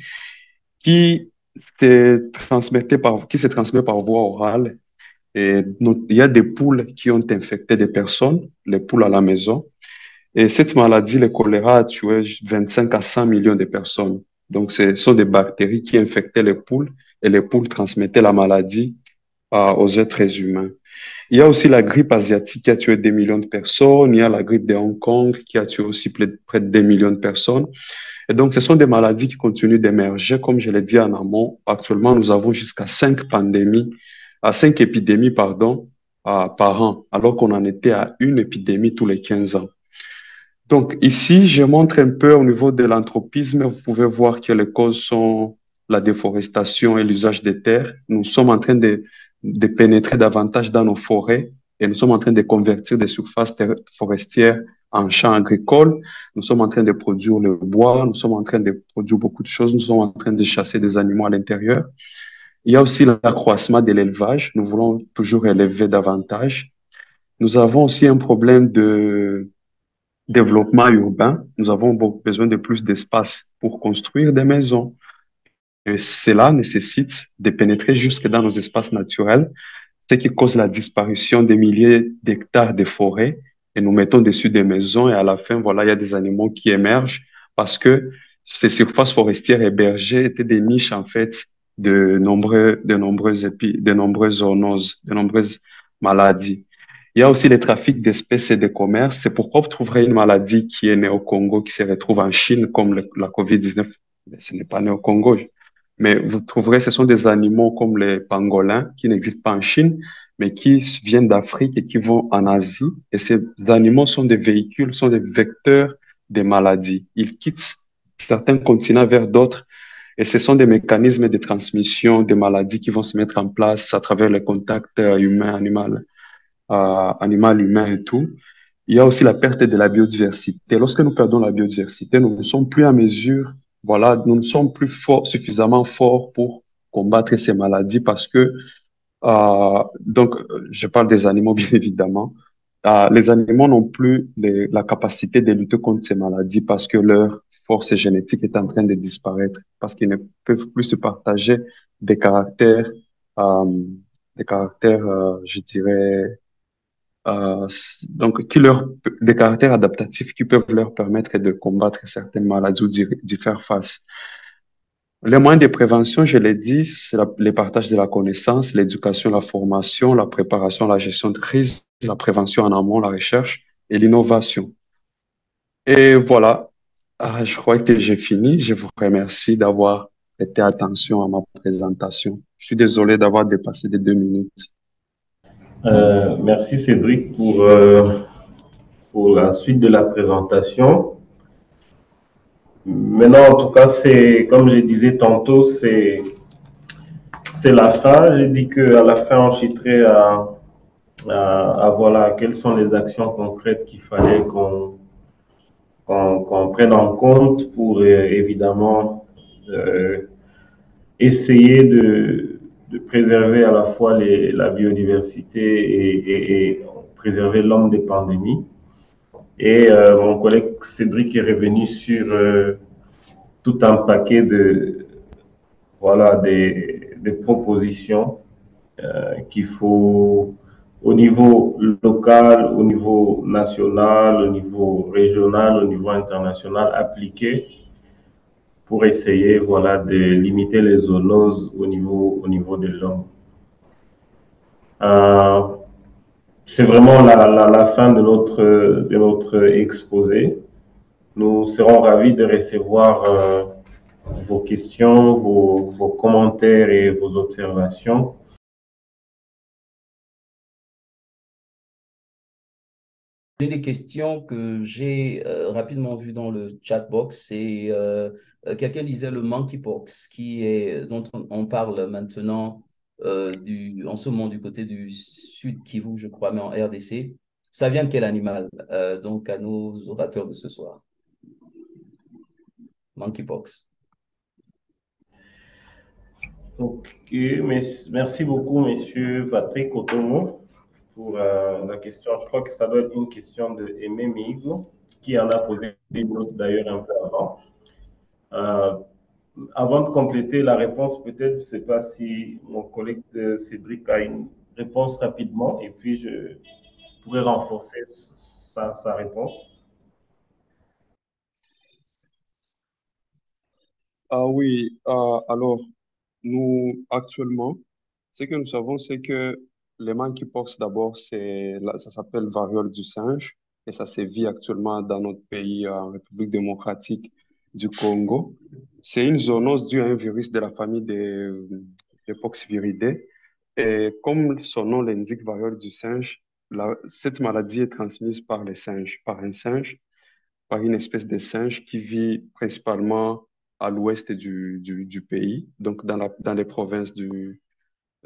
qui qui se transmet par voie orale. Et il y a des poules qui ont infecté des personnes, les poules à la maison. Et cette maladie, le choléra, a tué 25 à 100 millions de personnes. Donc, ce sont des bactéries qui infectaient les poules et les poules transmettaient la maladie aux êtres humains. Il y a aussi la grippe asiatique qui a tué des millions de personnes. Il y a la grippe de Hong Kong qui a tué aussi près de 2 millions de personnes. Et donc, ce sont des maladies qui continuent d'émerger. Comme je l'ai dit en amont, actuellement, nous avons jusqu'à 5 épidémies, pardon, par an, alors qu'on en était à une épidémie tous les 15 ans. Donc, ici, je montre un peu au niveau de l'anthropisme. Vous pouvez voir que les causes sont la déforestation et l'usage des terres. Nous sommes en train de pénétrer davantage dans nos forêts et nous sommes en train de convertir des surfaces forestières en champs agricoles. Nous sommes en train de produire le bois, nous sommes en train de produire beaucoup de choses, nous sommes en train de chasser des animaux à l'intérieur. Il y a aussi l'accroissement de l'élevage. Nous voulons toujours élever davantage. Nous avons aussi un problème de développement urbain. Nous avons besoin de plus d'espace pour construire des maisons. Et cela nécessite de pénétrer jusque dans nos espaces naturels, ce qui cause la disparition des milliers d'hectares de forêts. Et nous mettons dessus des maisons et à la fin, voilà, il y a des animaux qui émergent parce que ces surfaces forestières hébergées étaient des niches, en fait, de nombreuses zoonoses, de nombreuses maladies. Il y a aussi les trafics d'espèces et de commerce. C'est pourquoi vous trouverez une maladie qui est née au Congo, qui se retrouve en Chine, comme la COVID-19. Mais ce n'est pas né au Congo. Mais vous trouverez, ce sont des animaux comme les pangolins qui n'existent pas en Chine, mais qui viennent d'Afrique et qui vont en Asie. Et ces animaux sont des véhicules, sont des vecteurs des maladies. Ils quittent certains continents vers d'autres. Et ce sont des mécanismes de transmission des maladies qui vont se mettre en place à travers les contacts humain-animal, animal-humain et tout. Il y a aussi la perte de la biodiversité. Lorsque nous perdons la biodiversité, nous ne sommes plus à mesure, voilà, nous ne sommes plus suffisamment forts pour combattre ces maladies parce que, je parle des animaux, bien évidemment. Les animaux n'ont plus la capacité de lutter contre ces maladies parce que leur force génétique est en train de disparaître, parce qu'ils ne peuvent plus se partager des caractères, euh, je dirais, des caractères adaptatifs qui peuvent leur permettre de combattre certaines maladies ou d'y faire face. Les moyens de prévention, je l'ai dit, c'est le partage de la connaissance, l'éducation, la formation, la préparation, la gestion de crise, la prévention en amont, la recherche et l'innovation. Et voilà, je crois que j'ai fini. Je vous remercie d'avoir prêté attention à ma présentation. Je suis désolé d'avoir dépassé des 2 minutes. Merci Cédric pour la suite de la présentation. Maintenant, en tout cas, c'est comme je disais tantôt, c'est la fin. J'ai dit qu'à la fin, on chiterait à voilà quelles sont les actions concrètes qu'il fallait qu'on prenne en compte pour évidemment essayer de préserver à la fois la biodiversité et préserver l'homme des pandémies. Et mon collègue Cédric est revenu sur tout un paquet voilà, des propositions qu'il faut au niveau local, au niveau national, au niveau régional, au niveau international appliquer pour essayer voilà, de limiter les zoonoses au niveau de l'homme. C'est vraiment la fin de notre exposé. Nous serons ravis de recevoir vos questions, vos commentaires et vos observations. Une des questions que j'ai rapidement vues dans le chat box, c'est quelqu'un disait le monkeypox, dont on parle maintenant en ce moment du côté du sud Kivu, je crois, mais en RDC. Ça vient de quel animal? Donc à nos orateurs de ce soir. Monkeypox. Ok, merci beaucoup, monsieur Patrick Otomo, pour la question. Je crois que ça doit être une question de Aimé Migo, qui en a posé une autre d'ailleurs un peu avant. Avant de compléter la réponse, peut-être, je ne sais pas si mon collègue Cédric a une réponse rapidement, et puis je pourrais renforcer sa réponse. Ah oui, alors, nous, actuellement, ce que nous savons, c'est que les monkeypox, d'abord, ça s'appelle variole du singe et ça sévit actuellement dans notre pays, en République démocratique du Congo. C'est une zoonose due à un virus de la famille des Poxviridae. Et comme son nom l'indique, variole du singe, cette maladie est transmise par les singes, par un singe, par une espèce de singe qui vit principalement à l'ouest du pays, donc dans les provinces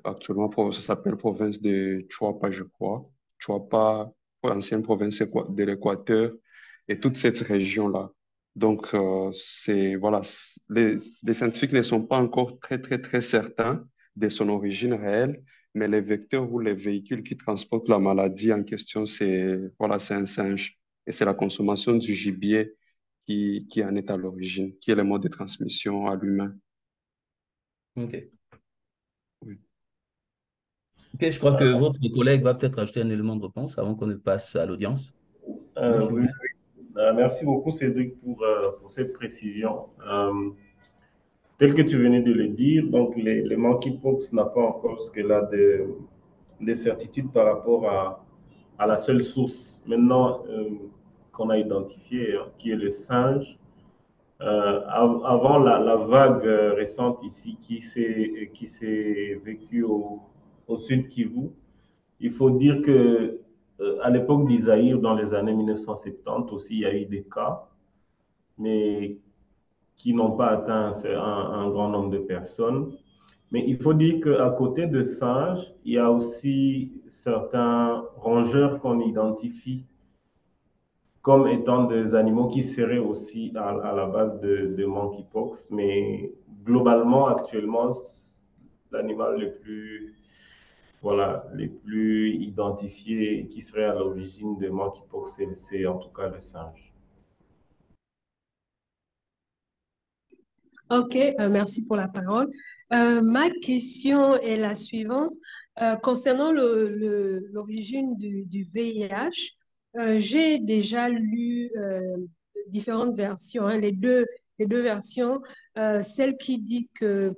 actuellement, ça s'appelle province de Chuapa, je crois. Chuapa, ancienne province de l'Équateur, et toute cette région-là. Donc, voilà, les scientifiques ne sont pas encore très, très, très certains de son origine réelle, mais les vecteurs ou les véhicules qui transportent la maladie en question, c'est un singe. Et c'est la consommation du gibier qui en est à l'origine, qui est le mode de transmission à l'humain. OK. Oui. OK, je crois que votre collègue va peut-être ajouter un élément de réponse avant qu'on ne passe à l'audience. Oui, s'il vous Oui, plaît. merci beaucoup Cédric pour cette précision. Tel que tu venais de le dire, donc les monkeypox n'a pas encore jusque-là de certitude par rapport à la seule source maintenant qu'on a identifiée, hein, qui est le singe. Avant la vague récente ici qui s'est vécue au sud Kivu, il faut dire que à l'époque d'Isaïr, dans les années 1970 aussi, il y a eu des cas, mais qui n'ont pas atteint un grand nombre de personnes. Mais il faut dire qu'à côté de singes, il y a aussi certains rongeurs qu'on identifie comme étant des animaux qui seraient aussi à la base de monkeypox. Mais globalement, actuellement, l'animal le plus identifié qui serait à l'origine de monkeypox, c'est en tout cas le singe. Ok, merci pour la parole. Ma question est la suivante. Concernant l'origine du VIH, j'ai déjà lu différentes versions, hein, les deux versions, celle qui dit que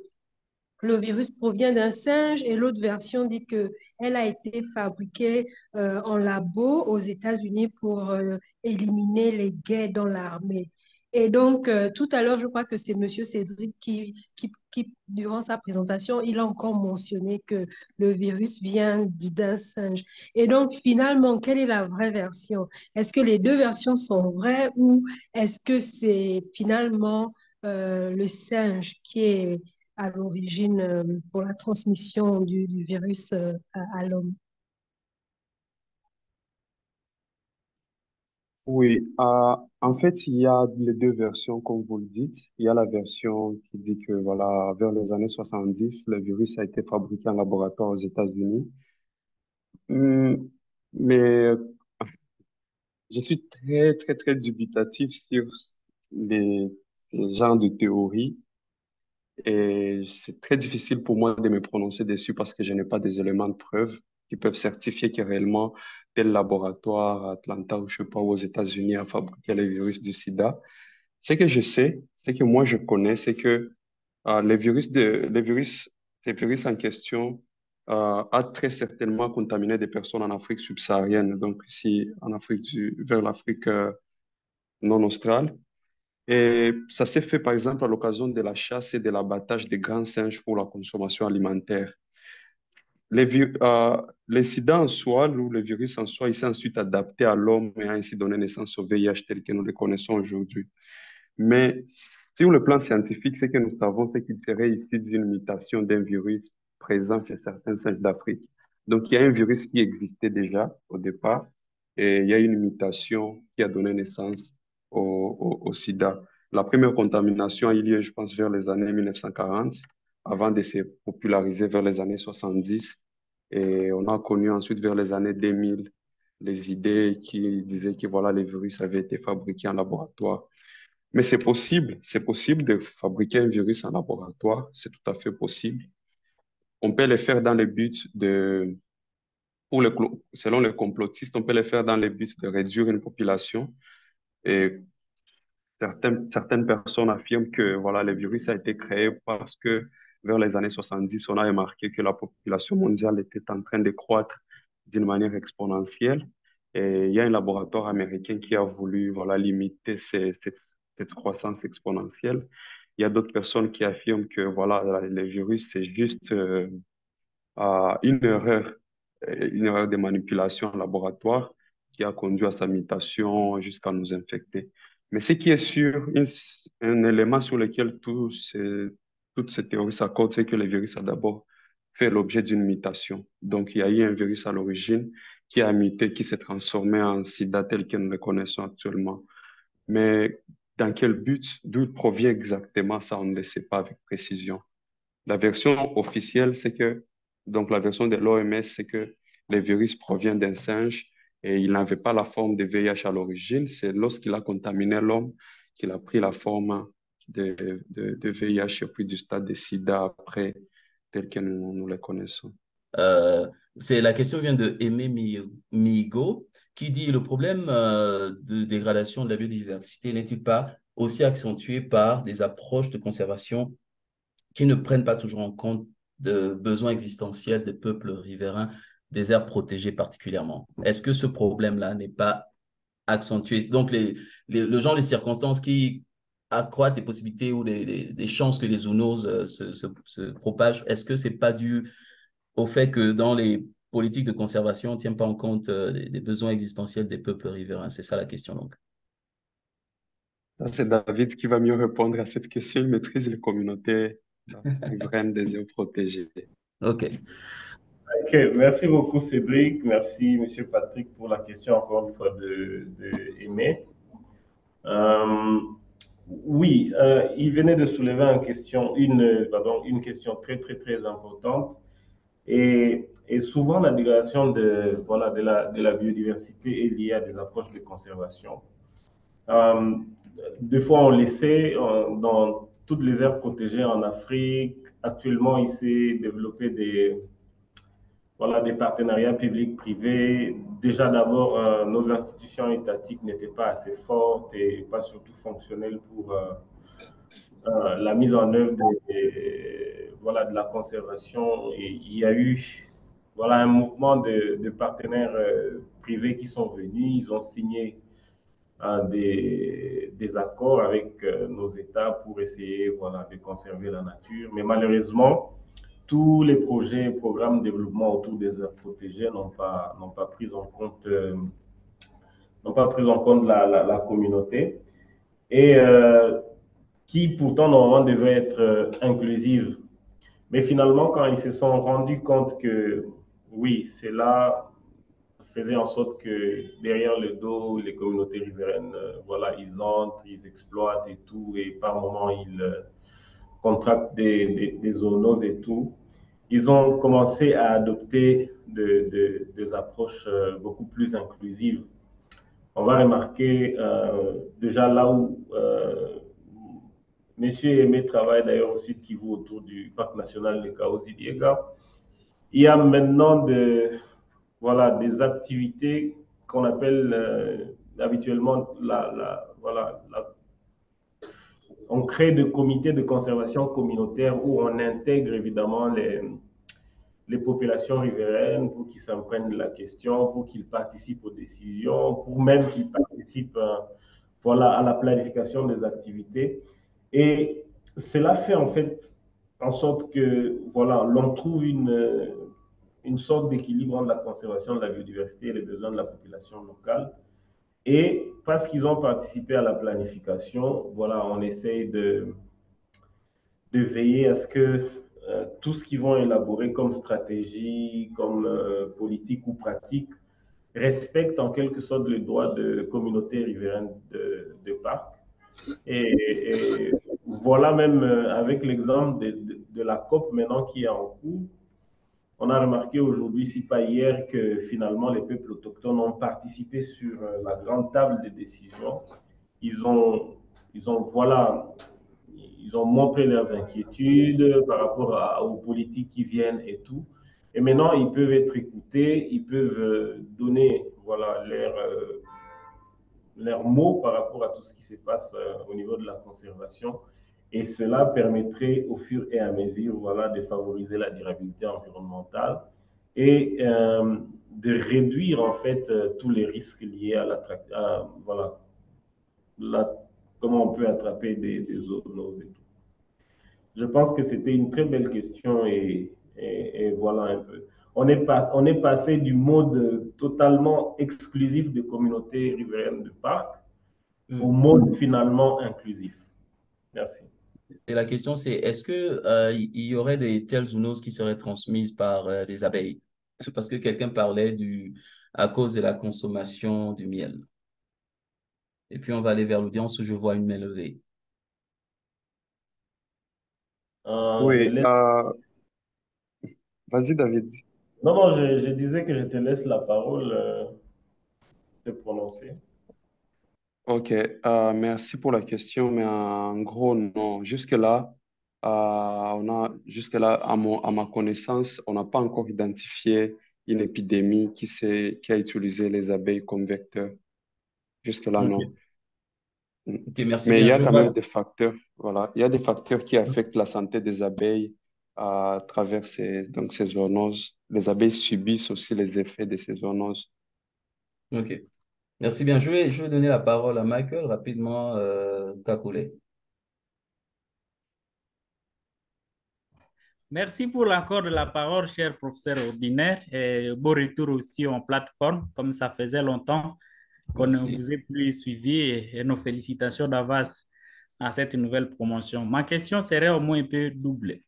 le virus provient d'un singe et l'autre version dit que elle a été fabriquée en labo aux États-Unis pour éliminer les gays dans l'armée. Et donc, tout à l'heure, je crois que c'est Monsieur Cédric durant sa présentation, il a encore mentionné que le virus vient d'un singe. Et donc, finalement, quelle est la vraie version? Est-ce que les deux versions sont vraies ou est-ce que c'est finalement le singe qui est à l'origine pour la transmission du virus à l'homme? Oui, en fait, il y a les deux versions, comme vous le dites. Il y a la version qui dit que, voilà, vers les années 70, le virus a été fabriqué en laboratoire aux États-Unis. Hum, mais je suis très, très, très dubitatif sur les, les genres de théories et c'est très difficile pour moi de me prononcer dessus parce que je n'ai pas des éléments de preuve qui peuvent certifier que réellement tel laboratoire à Atlanta ou je sais pas où aux États-Unis a fabriqué le virus du sida. Ce que je sais, ce que moi je connais, c'est que ces virus en question a très certainement contaminé des personnes en Afrique subsaharienne, donc ici en vers l'Afrique non australe. Et ça s'est fait par exemple à l'occasion de la chasse et de l'abattage des grands singes pour la consommation alimentaire. Les sida en soi, ou le virus en soi, il s'est ensuite adapté à l'homme et a ainsi donné naissance au VIH tel que nous le connaissons aujourd'hui. Mais sur le plan scientifique, ce que nous savons, c'est qu'il serait issu d'une mutation d'un virus présent chez certains singes d'Afrique. Donc, il y a un virus qui existait déjà au départ et il y a une mutation qui a donné naissance au sida. La première contamination a eu lieu, je pense, vers les années 1940, avant de se populariser vers les années 70. Et on a connu ensuite vers les années 2000 les idées qui disaient que voilà, les virus avaient été fabriqués en laboratoire. Mais c'est possible de fabriquer un virus en laboratoire, c'est tout à fait possible. On peut le faire dans le but selon les complotistes, on peut le faire dans le but de réduire une population. Et certaines personnes affirment que voilà, le virus a été créé parce que vers les années 70, on a remarqué que la population mondiale était en train de croître d'une manière exponentielle. Et il y a un laboratoire américain qui a voulu voilà, limiter cette croissance exponentielle. Il y a d'autres personnes qui affirment que voilà, le virus, c'est juste une une erreur de manipulation en laboratoire qui a conduit à sa mutation jusqu'à nous infecter. Mais ce qui est sûr, un élément sur lequel toutes ces théories s'accordent, c'est que le virus a d'abord fait l'objet d'une mutation. Donc, il y a eu un virus à l'origine qui a muté, qui s'est transformé en sida tel que nous le connaissons actuellement. Mais dans quel but, d'où il provient exactement, ça, on ne le sait pas avec précision. La version officielle, c'est que, donc la version de l'OMS, c'est que les virus proviennent d'un singe et il n'avait pas la forme de VIH à l'origine. C'est lorsqu'il a contaminé l'homme qu'il a pris la forme de VIH et puis du stade de SIDA après, tel que nous le connaissons. Euh, c'est la question vient de Aimé Migo qui dit le problème de dégradation de la biodiversité n'est-il pas aussi accentué par des approches de conservation qui ne prennent pas toujours en compte de besoins existentiels des peuples riverains, des aires protégées particulièrement. Est-ce que ce problème-là n'est pas accentué? Donc, le genre de circonstances qui accroîtent les possibilités ou les chances que les zoonoses se propagent, est-ce que c'est pas dû au fait que dans les politiques de conservation, on ne tient pas en compte les besoins existentiels des peuples riverains? C'est ça la question, donc. Ça, c'est David qui va mieux répondre à cette question. Il maîtrise les communautés riveraines des aires protégées. OK. Ok, merci beaucoup Cédric, merci Monsieur Patrick pour la question encore une fois de Aimé. Euh, oui, il venait de soulever une question très très très importante et souvent la dégradation de la biodiversité est liée à des approches de conservation. Euh, Des fois on le sait, dans toutes les aires protégées en Afrique, actuellement il s'est développé des partenariats publics-privés. Déjà d'abord, nos institutions étatiques n'étaient pas assez fortes et pas surtout fonctionnelles pour la mise en œuvre de la conservation. Et il y a eu un mouvement de partenaires privés qui sont venus, ils ont signé des accords avec nos États pour essayer de conserver la nature. Mais malheureusement, tous les projets et programmes de développement autour des aires protégées n'ont pas pris en compte, la communauté et qui pourtant normalement devait être inclusive. Mais finalement, quand ils se sont rendus compte que oui, cela faisait en sorte que derrière le dos, les communautés riveraines, ils entrent, ils exploitent et tout, et par moments ils contractent des zoonoses et tout. Ils ont commencé à adopter des approches beaucoup plus inclusives. On va remarquer déjà là où Monsieur Aimé travaille d'ailleurs au Sud Kivu autour du parc national de Kaozi-Biega. Il y a maintenant des activités qu'on appelle habituellement on crée des comités de conservation communautaire où on intègre évidemment les populations riveraines pour qu'ils s'en prennent de la question, pour qu'ils participent aux décisions, pour même qu'ils participent à la planification des activités. Et cela fait en fait en sorte que l'on trouve une sorte d'équilibre entre la conservation de la biodiversité et les besoins de la population locale. Et parce qu'ils ont participé à la planification, on essaye de veiller à ce que tout ce qu'ils vont élaborer comme stratégie, comme politique ou pratique, respecte en quelque sorte le droit de communauté riveraine de parc. Et voilà même avec l'exemple de la COP maintenant qui est en cours, on a remarqué aujourd'hui, si pas hier, que finalement les peuples autochtones ont participé sur la grande table des décisions. Ils ont, ils ont, ils ont montré leurs inquiétudes par rapport aux politiques qui viennent et tout. Et maintenant, ils peuvent être écoutés, ils peuvent donner leurs mots par rapport à tout ce qui se passe au niveau de la conservation. Et cela permettrait au fur et à mesure de favoriser la durabilité environnementale et de réduire en fait tous les risques liés à comment on peut attraper des zoonoses et tout. Je pense que c'était une très belle question et voilà un peu. On est passé du mode totalement exclusif de communautés riveraines de parc au mode finalement inclusif. Merci. Et la question, c'est est-ce que il y aurait des telles zoonoses qui seraient transmises par les abeilles? Parce que quelqu'un parlait à cause de la consommation du miel. Et puis, on va aller vers l'audience où je vois une main levée. Je Oui, laisse... vas-y David. Non, non, je disais que je te laisse la parole te prononcer. Ok, merci pour la question, mais en gros, non. Jusque-là, à ma connaissance, on n'a pas encore identifié une épidémie qui a utilisé les abeilles comme vecteur. Jusque-là, non. Ok, ok, merci Mais il bien. y a Je quand même vois. des facteurs, voilà. Il y a des facteurs qui affectent la santé des abeilles à travers ces zoonoses. Les abeilles subissent aussi les effets de ces zoonoses. Ok, merci bien. Je vais donner la parole à Michael rapidement, Kakule. Merci pour l'accord de la parole, cher professeur ordinaire, et beau retour aussi en plateforme, comme ça faisait longtemps qu'on ne Merci. vous ait plus suivi et nos félicitations d'avance à cette nouvelle promotion. Ma question serait au moins un peu doublée.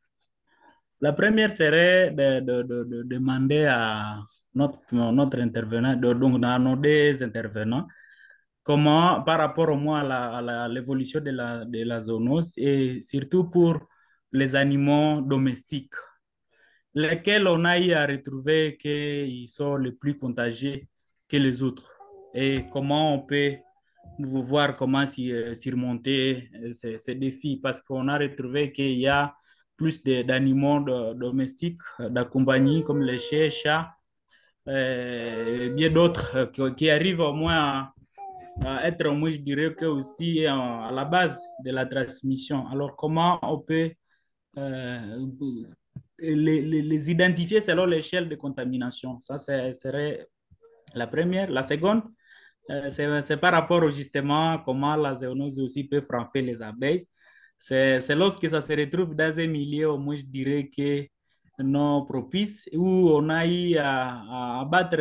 La première serait de demander à notre intervenant, donc à nos deux intervenants, comment, par rapport au moins à l'évolution de la zoonose et surtout pour les animaux domestiques lesquels on a eu à retrouver qu'ils sont les plus contagieux que les autres et comment on peut voir comment surmonter ces défis parce qu'on a retrouvé qu'il y a plus d'animaux domestiques d'accompagnie comme les chiens, chats, et bien d'autres qui arrivent au moins à être, moi je dirais que aussi à la base de la transmission. Alors comment on peut euh, les identifier selon l'échelle de contamination. Ça, serait la première. La seconde, c'est par rapport au justement comment la zoonose aussi peut frapper les abeilles. C'est lorsque ça se retrouve dans un milieu, moi je dirais que non propice, où on a eu à abattre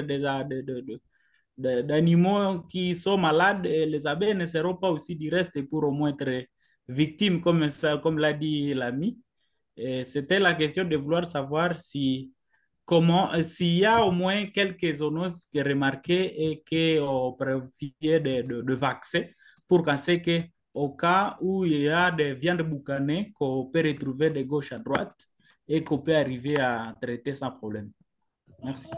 d'animaux qui sont malades, et les abeilles ne seront pas aussi du reste pour au moins être victimes, comme ça, comme l'a dit l'ami. C'était la question de vouloir savoir si comment s'il y a au moins quelques zoonoses qui remarquées et qui ont profité de vaccins pour qu'on sait que au cas où il y a des viandes boucanées qu'on peut retrouver de gauche à droite et qu'on peut arriver à traiter sans problème. Merci.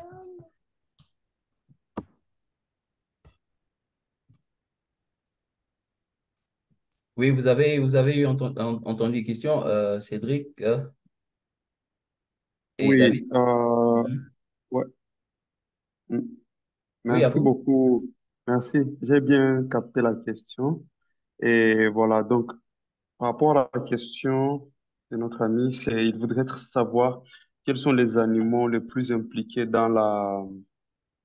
Oui, vous avez eu entendu les questions, Cédric et David. Oui, Mhm. ouais, mm, Oui, à merci vous. beaucoup. Merci. J'ai bien capté la question. Et voilà, donc, par rapport à la question de notre ami, il voudrait savoir quels sont les animaux les plus impliqués dans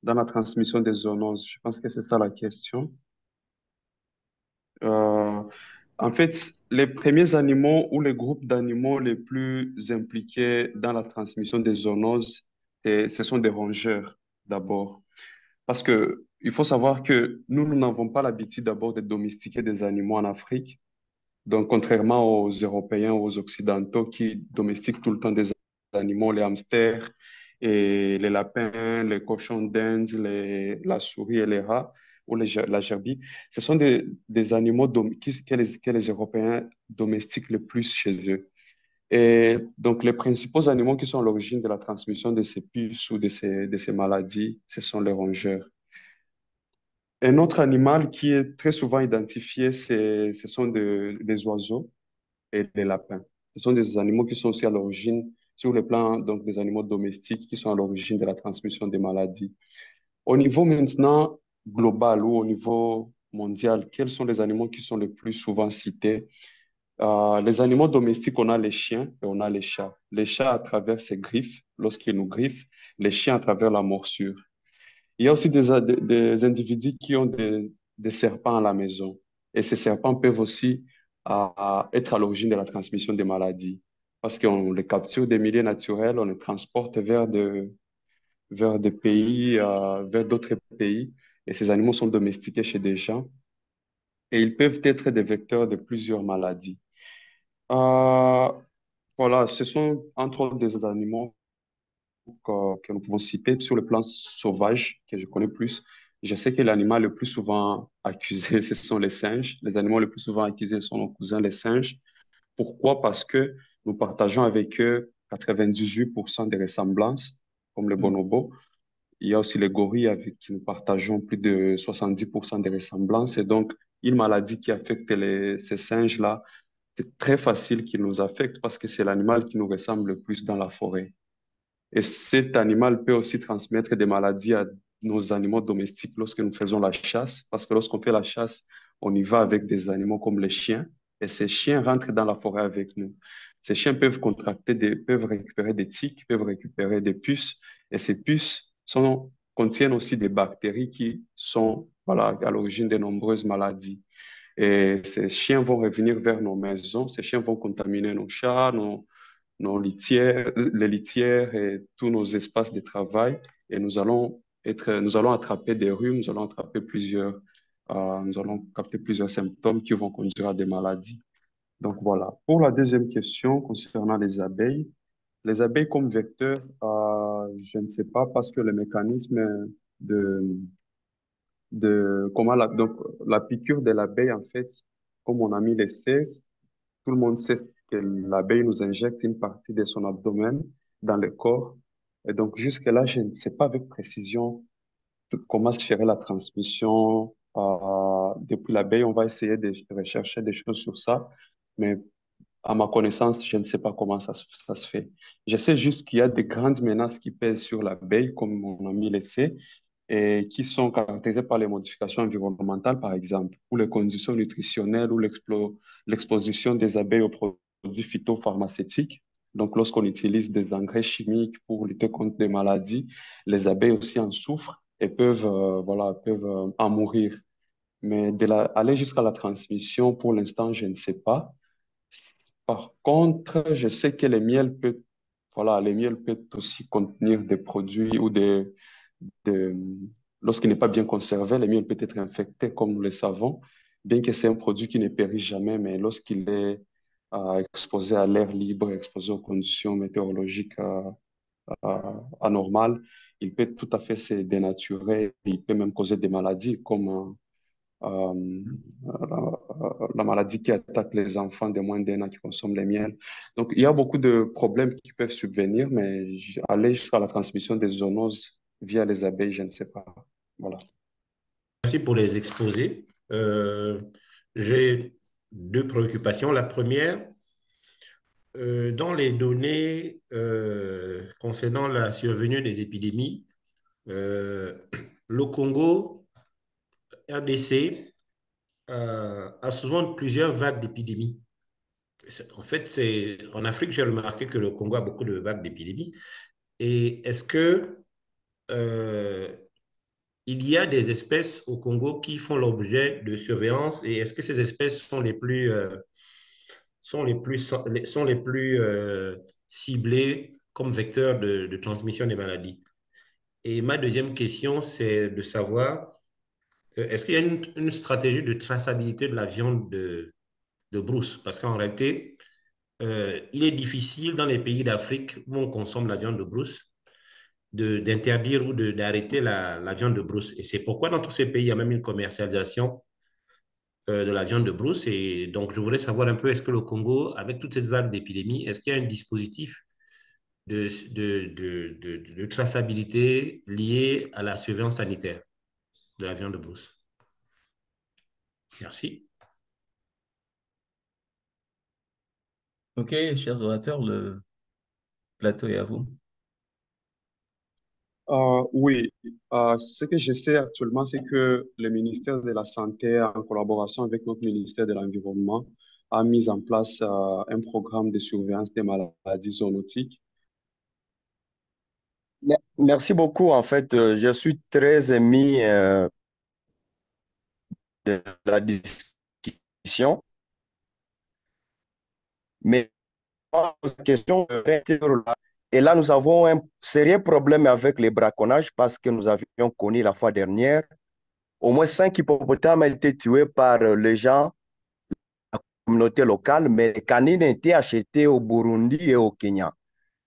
la transmission des zoonoses. Je pense que c'est ça la question. Euh, En fait, les premiers animaux ou les groupes d'animaux les plus impliqués dans la transmission des zoonoses, ce sont des rongeurs d'abord. Parce que il faut savoir que nous n'avons pas l'habitude d'abord de domestiquer des animaux en Afrique. Donc, contrairement aux Européens, aux Occidentaux qui domestiquent tout le temps des animaux, les hamsters et les lapins, les cochons d'Inde, la souris et les rats, ou la gerbille, ce sont des animaux que les Européens domestiquent le plus chez eux. Et donc, les principaux animaux qui sont à l'origine de la transmission de ces puces ou de ces maladies, ce sont les rongeurs. Un autre animal qui est très souvent identifié, ce sont les oiseaux et les lapins. Ce sont des animaux qui sont aussi à l'origine, sur le plan donc, des animaux domestiques, qui sont à l'origine de la transmission des maladies. Au niveau maintenant global ou au niveau mondial, quels sont les animaux qui sont les plus souvent cités? Les animaux domestiques, on a les chiens et on a les chats. Les chats à travers ses griffes, lorsqu'ils nous griffent, les chiens à travers la morsure. Il y a aussi des individus qui ont des serpents à la maison. Et ces serpents peuvent aussi être à l'origine de la transmission des maladies. Parce qu'on les capture des milieux naturels, on les transporte vers des pays, vers d'autres pays. Et ces animaux sont domestiqués chez des gens. Et ils peuvent être des vecteurs de plusieurs maladies. Euh, voilà, ce sont entre autres des animaux que nous pouvons citer sur le plan sauvage, que je connais plus. Je sais que l'animal le plus souvent accusé, ce sont les singes. Les animaux les plus souvent accusés sont nos cousins, les singes. Pourquoi? Parce que nous partageons avec eux 98% des ressemblances, comme les Mm. bonobos. Il y a aussi les gorilles avec qui nous partageons plus de 70% des ressemblances. Et donc, une maladie qui affecte ces singes-là, c'est très facile qu'ils nous affectent parce que c'est l'animal qui nous ressemble le plus dans la forêt. Et cet animal peut aussi transmettre des maladies à nos animaux domestiques lorsque nous faisons la chasse, parce que lorsqu'on fait la chasse, on y va avec des animaux comme les chiens, et ces chiens rentrent dans la forêt avec nous. Ces chiens peuvent récupérer des tiques, peuvent récupérer des puces, et ces contiennent aussi des bactéries qui sont, voilà, à l'origine de nombreuses maladies. Et ces chiens vont revenir vers nos maisons, ces chiens vont contaminer nos chats, nos litières, les litières et tous nos espaces de travail. Et nous allons attraper des rhumes, nous allons capter plusieurs symptômes qui vont conduire à des maladies. Donc voilà. Pour la deuxième question concernant les abeilles comme vecteurs, je ne sais pas parce que le mécanisme de, donc la piqûre de l'abeille, en fait, comme mon ami le sait, tout le monde sait que l'abeille nous injecte une partie de son abdomen dans le corps. Et donc, jusque-là, je ne sais pas avec précision comment se ferait la transmission depuis l'abeille. On va essayer de rechercher des choses sur ça. Mais à ma connaissance, je ne sais pas comment ça se fait. Je sais juste qu'il y a des grandes menaces qui pèsent sur l'abeille, comme mon ami le sait, et qui sont caractérisées par les modifications environnementales, par exemple, ou les conditions nutritionnelles, ou l'exposition des abeilles aux produits phytopharmaceutiques. Donc, lorsqu'on utilise des engrais chimiques pour lutter contre des maladies, les abeilles aussi en souffrent et peuvent en mourir. Mais aller jusqu'à la transmission, pour l'instant, je ne sais pas. Par contre, je sais que le miel peut aussi contenir des produits des- lorsqu'il n'est pas bien conservé, le miel peut être infecté, comme nous le savons, bien que c'est un produit qui ne périt jamais, mais lorsqu'il est exposé à l'air libre, exposé aux conditions météorologiques anormales, il peut tout à fait se dénaturer, il peut même causer des maladies comme euh, la maladie qui attaque les enfants de moins d'1 an qui consomment les miels. Donc, il y a beaucoup de problèmes qui peuvent subvenir, mais aller jusqu'à la transmission des zoonoses via les abeilles, je ne sais pas. Voilà. Merci pour les exposés. J'ai deux préoccupations. La première, dans les données concernant la survenue des épidémies, le Congo, RDC, a souvent plusieurs vagues d'épidémies. En fait, en Afrique, j'ai remarqué que le Congo a beaucoup de vagues d'épidémies. Et est-ce que euh, il y a des espèces au Congo qui font l'objet de surveillance et est-ce que ces espèces sont les plus ciblées comme vecteurs de transmission des maladies? Et ma deuxième question, c'est de savoir, est-ce qu'il y a une stratégie de traçabilité de la viande de brousse? Parce qu'en réalité, il est difficile dans les pays d'Afrique où on consomme la viande de brousse d'interdire ou d'arrêter la viande de brousse. Et c'est pourquoi dans tous ces pays, il y a même une commercialisation de la viande de brousse. Et donc, je voudrais savoir un peu, est-ce que le Congo, avec toute cette vague d'épidémie, est-ce qu'il y a un dispositif de traçabilité lié à la surveillance sanitaire de la viande de brousse? Merci. Ok, chers orateurs, le plateau est à vous. Oui, ce que je sais actuellement, c'est que le ministère de la Santé, en collaboration avec notre ministère de l'Environnement, a mis en place un programme de surveillance des maladies zoonotiques. Merci beaucoup. En fait, je suis très ému de la discussion. Mais la question et là, nous avons un sérieux problème avec les braconnages parce que nous avions connu la fois dernière, au moins 5 hippopotames ont été tués par les gens, la communauté locale, mais les canines ont été achetées au Burundi et au Kenya.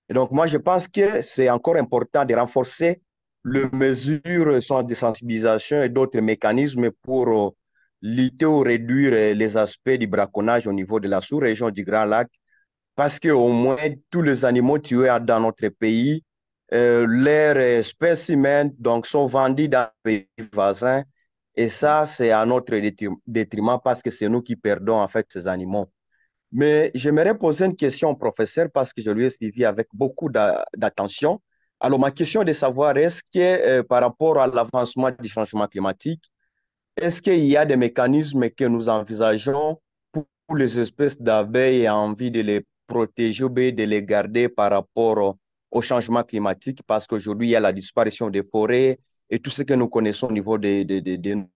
Et donc, moi, je pense que c'est encore important de renforcer les mesures sont de sensibilisation et d'autres mécanismes pour lutter ou réduire les aspects du braconnage au niveau de la sous-région du Grand Lac, parce qu'au moins tous les animaux tués dans notre pays, leurs spécimens donc, sont vendus dans les pays voisins. Et ça, c'est à notre détriment parce que c'est nous qui perdons en fait ces animaux. Mais j'aimerais poser une question au professeur parce que je lui ai suivi avec beaucoup d'attention. Alors, ma question est de savoir, est-ce que par rapport à l'avancement du changement climatique, est-ce qu'il y a des mécanismes que nous envisageons pour les espèces d'abeilles et envie de les protéger ou bien de les garder par rapport au changement climatique? Parce qu'aujourd'hui, il y a la disparition des forêts et tout ce que nous connaissons au niveau de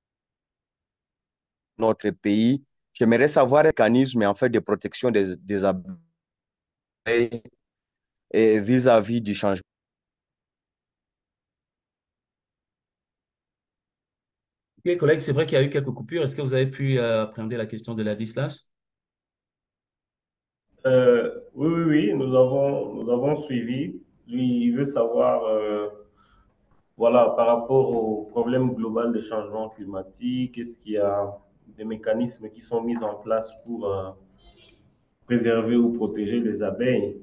notre pays. J'aimerais savoir les mécanismes en fait de protection des abeilles et vis-à-vis du changement. Ok, collègues, c'est vrai qu'il y a eu quelques coupures. Est-ce que vous avez pu appréhender la question de la DISLAS? Oui, oui, oui, nous avons suivi. Lui, il veut savoir, voilà, par rapport au problème global des changements climatiques, est-ce qu'il y a des mécanismes qui sont mis en place pour préserver ou protéger les abeilles?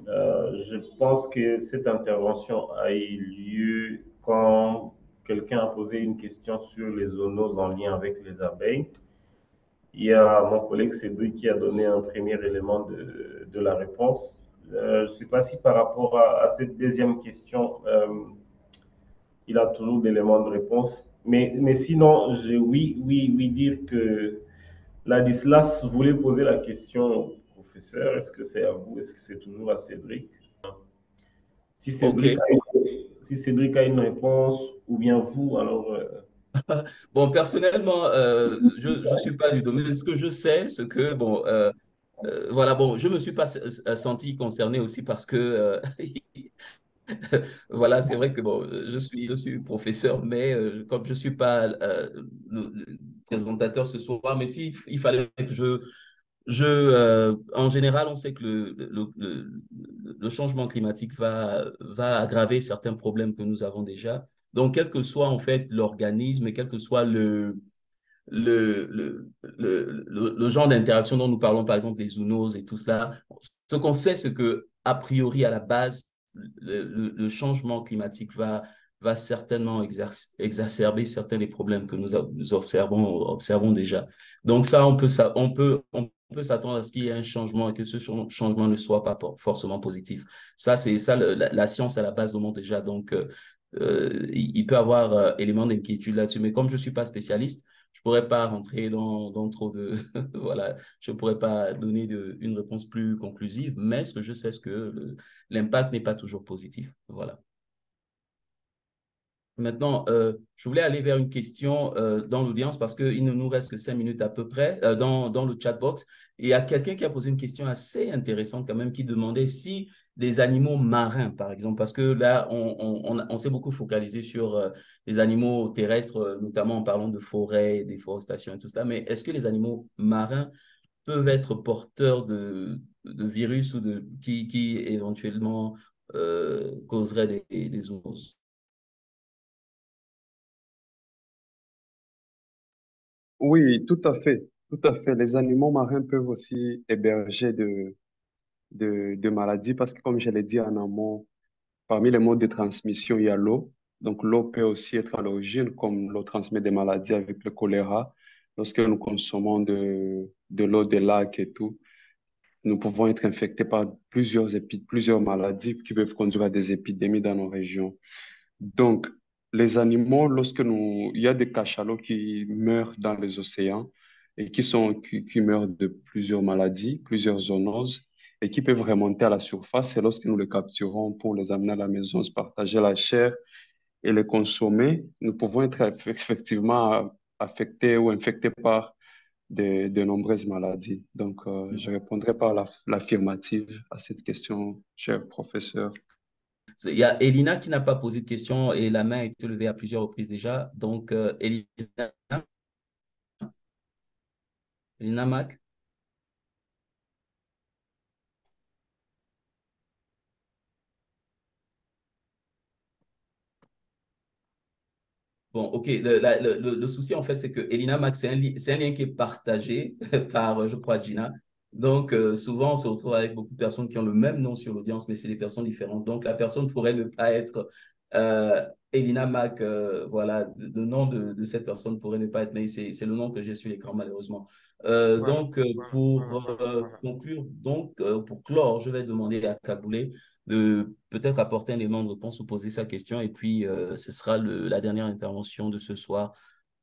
Je pense que cette intervention a eu lieu quand quelqu'un a posé une question sur les zoonoses en lien avec les abeilles. Il y a mon collègue Cédric qui a donné un premier élément de la réponse. Je ne sais pas si par rapport à cette deuxième question, il a toujours d'éléments de réponse. Mais sinon, oui, oui, oui, dire que Ladislas voulait poser la question au professeur. Est-ce que c'est à vous? Est-ce que c'est toujours à Cédric? Si Ok. Cédric a, si Cédric a une réponse, ou bien vous, alors Bon, personnellement, je suis pas du domaine. Ce que je sais, c'est que, bon, voilà, bon, je me suis pas senti concerné aussi parce que, voilà, c'est vrai que, bon, je suis professeur, mais comme je suis pas le présentateur ce soir, mais si il fallait que en général, on sait que le changement climatique va aggraver certains problèmes que nous avons déjà. Donc, quel que soit en fait l'organisme et quel que soit le genre d'interaction dont nous parlons, par exemple les zoonoses et tout cela, ce qu'on sait, c'est que a priori, à la base, le changement climatique va certainement exacerber certains des problèmes que nous observons déjà. Donc ça, on peut s'attendre à ce qu'il y ait un changement et que ce changement ne soit pas forcément positif. Ça, c'est ça, la science à la base nous montre déjà. Donc, il peut y avoir éléments d'inquiétude là-dessus. Mais comme je suis pas spécialiste, je pourrais pas rentrer dans trop de, voilà, je pourrais pas donner une réponse plus conclusive, mais ce que je sais, c'est que l'impact n'est pas toujours positif. Voilà. Maintenant, je voulais aller vers une question dans l'audience parce qu'il ne nous reste que 5 minutes à peu près dans le chat box. Et il y a quelqu'un qui a posé une question assez intéressante quand même qui demandait si les animaux marins, par exemple, parce que là, on s'est beaucoup focalisé sur les animaux terrestres, notamment en parlant de forêt, déforestation et tout ça. Mais est-ce que les animaux marins peuvent être porteurs de virus ou qui éventuellement causeraient des zoonoses? Oui, tout à fait. Tout à fait. Les animaux marins peuvent aussi héberger de maladies parce que, comme je l'ai dit en amont, parmi les modes de transmission, il y a l'eau. Donc, l'eau peut aussi être à l'origine, comme l'eau transmet des maladies avec le choléra. Lorsque nous consommons de l'eau des lacs et tout, nous pouvons être infectés par plusieurs maladies qui peuvent conduire à des épidémies dans nos régions. Donc, les animaux, il y a des cachalots qui meurent dans les océans et qui meurent de plusieurs maladies, plusieurs zoonoses, et qui peuvent remonter à la surface. Et lorsque nous les capturons pour les amener à la maison, se partager la chair et les consommer, nous pouvons être effectivement affectés ou infectés par de nombreuses maladies. Donc, je répondrai par l'affirmative à cette question, cher professeur. Il y a Elina qui n'a pas posé de question et la main a été levée à plusieurs reprises déjà. Donc, Elina Mac. Bon, OK. Le souci, en fait, c'est que Elina Max, c'est un lien qui est partagé par, je crois, Gina. Donc, souvent, on se retrouve avec beaucoup de personnes qui ont le même nom sur l'audience, mais c'est des personnes différentes. Donc, la personne pourrait ne pas être euh, Elina Mac. Voilà, le nom de cette personne pourrait ne pas être, mais c'est le nom que j'ai sur l'écran, malheureusement. Donc, conclure, donc, pour clore, je vais demander à Kagoulé de peut-être apporter un élément de réponse ou poser sa question. Et puis, ce sera la dernière intervention de ce soir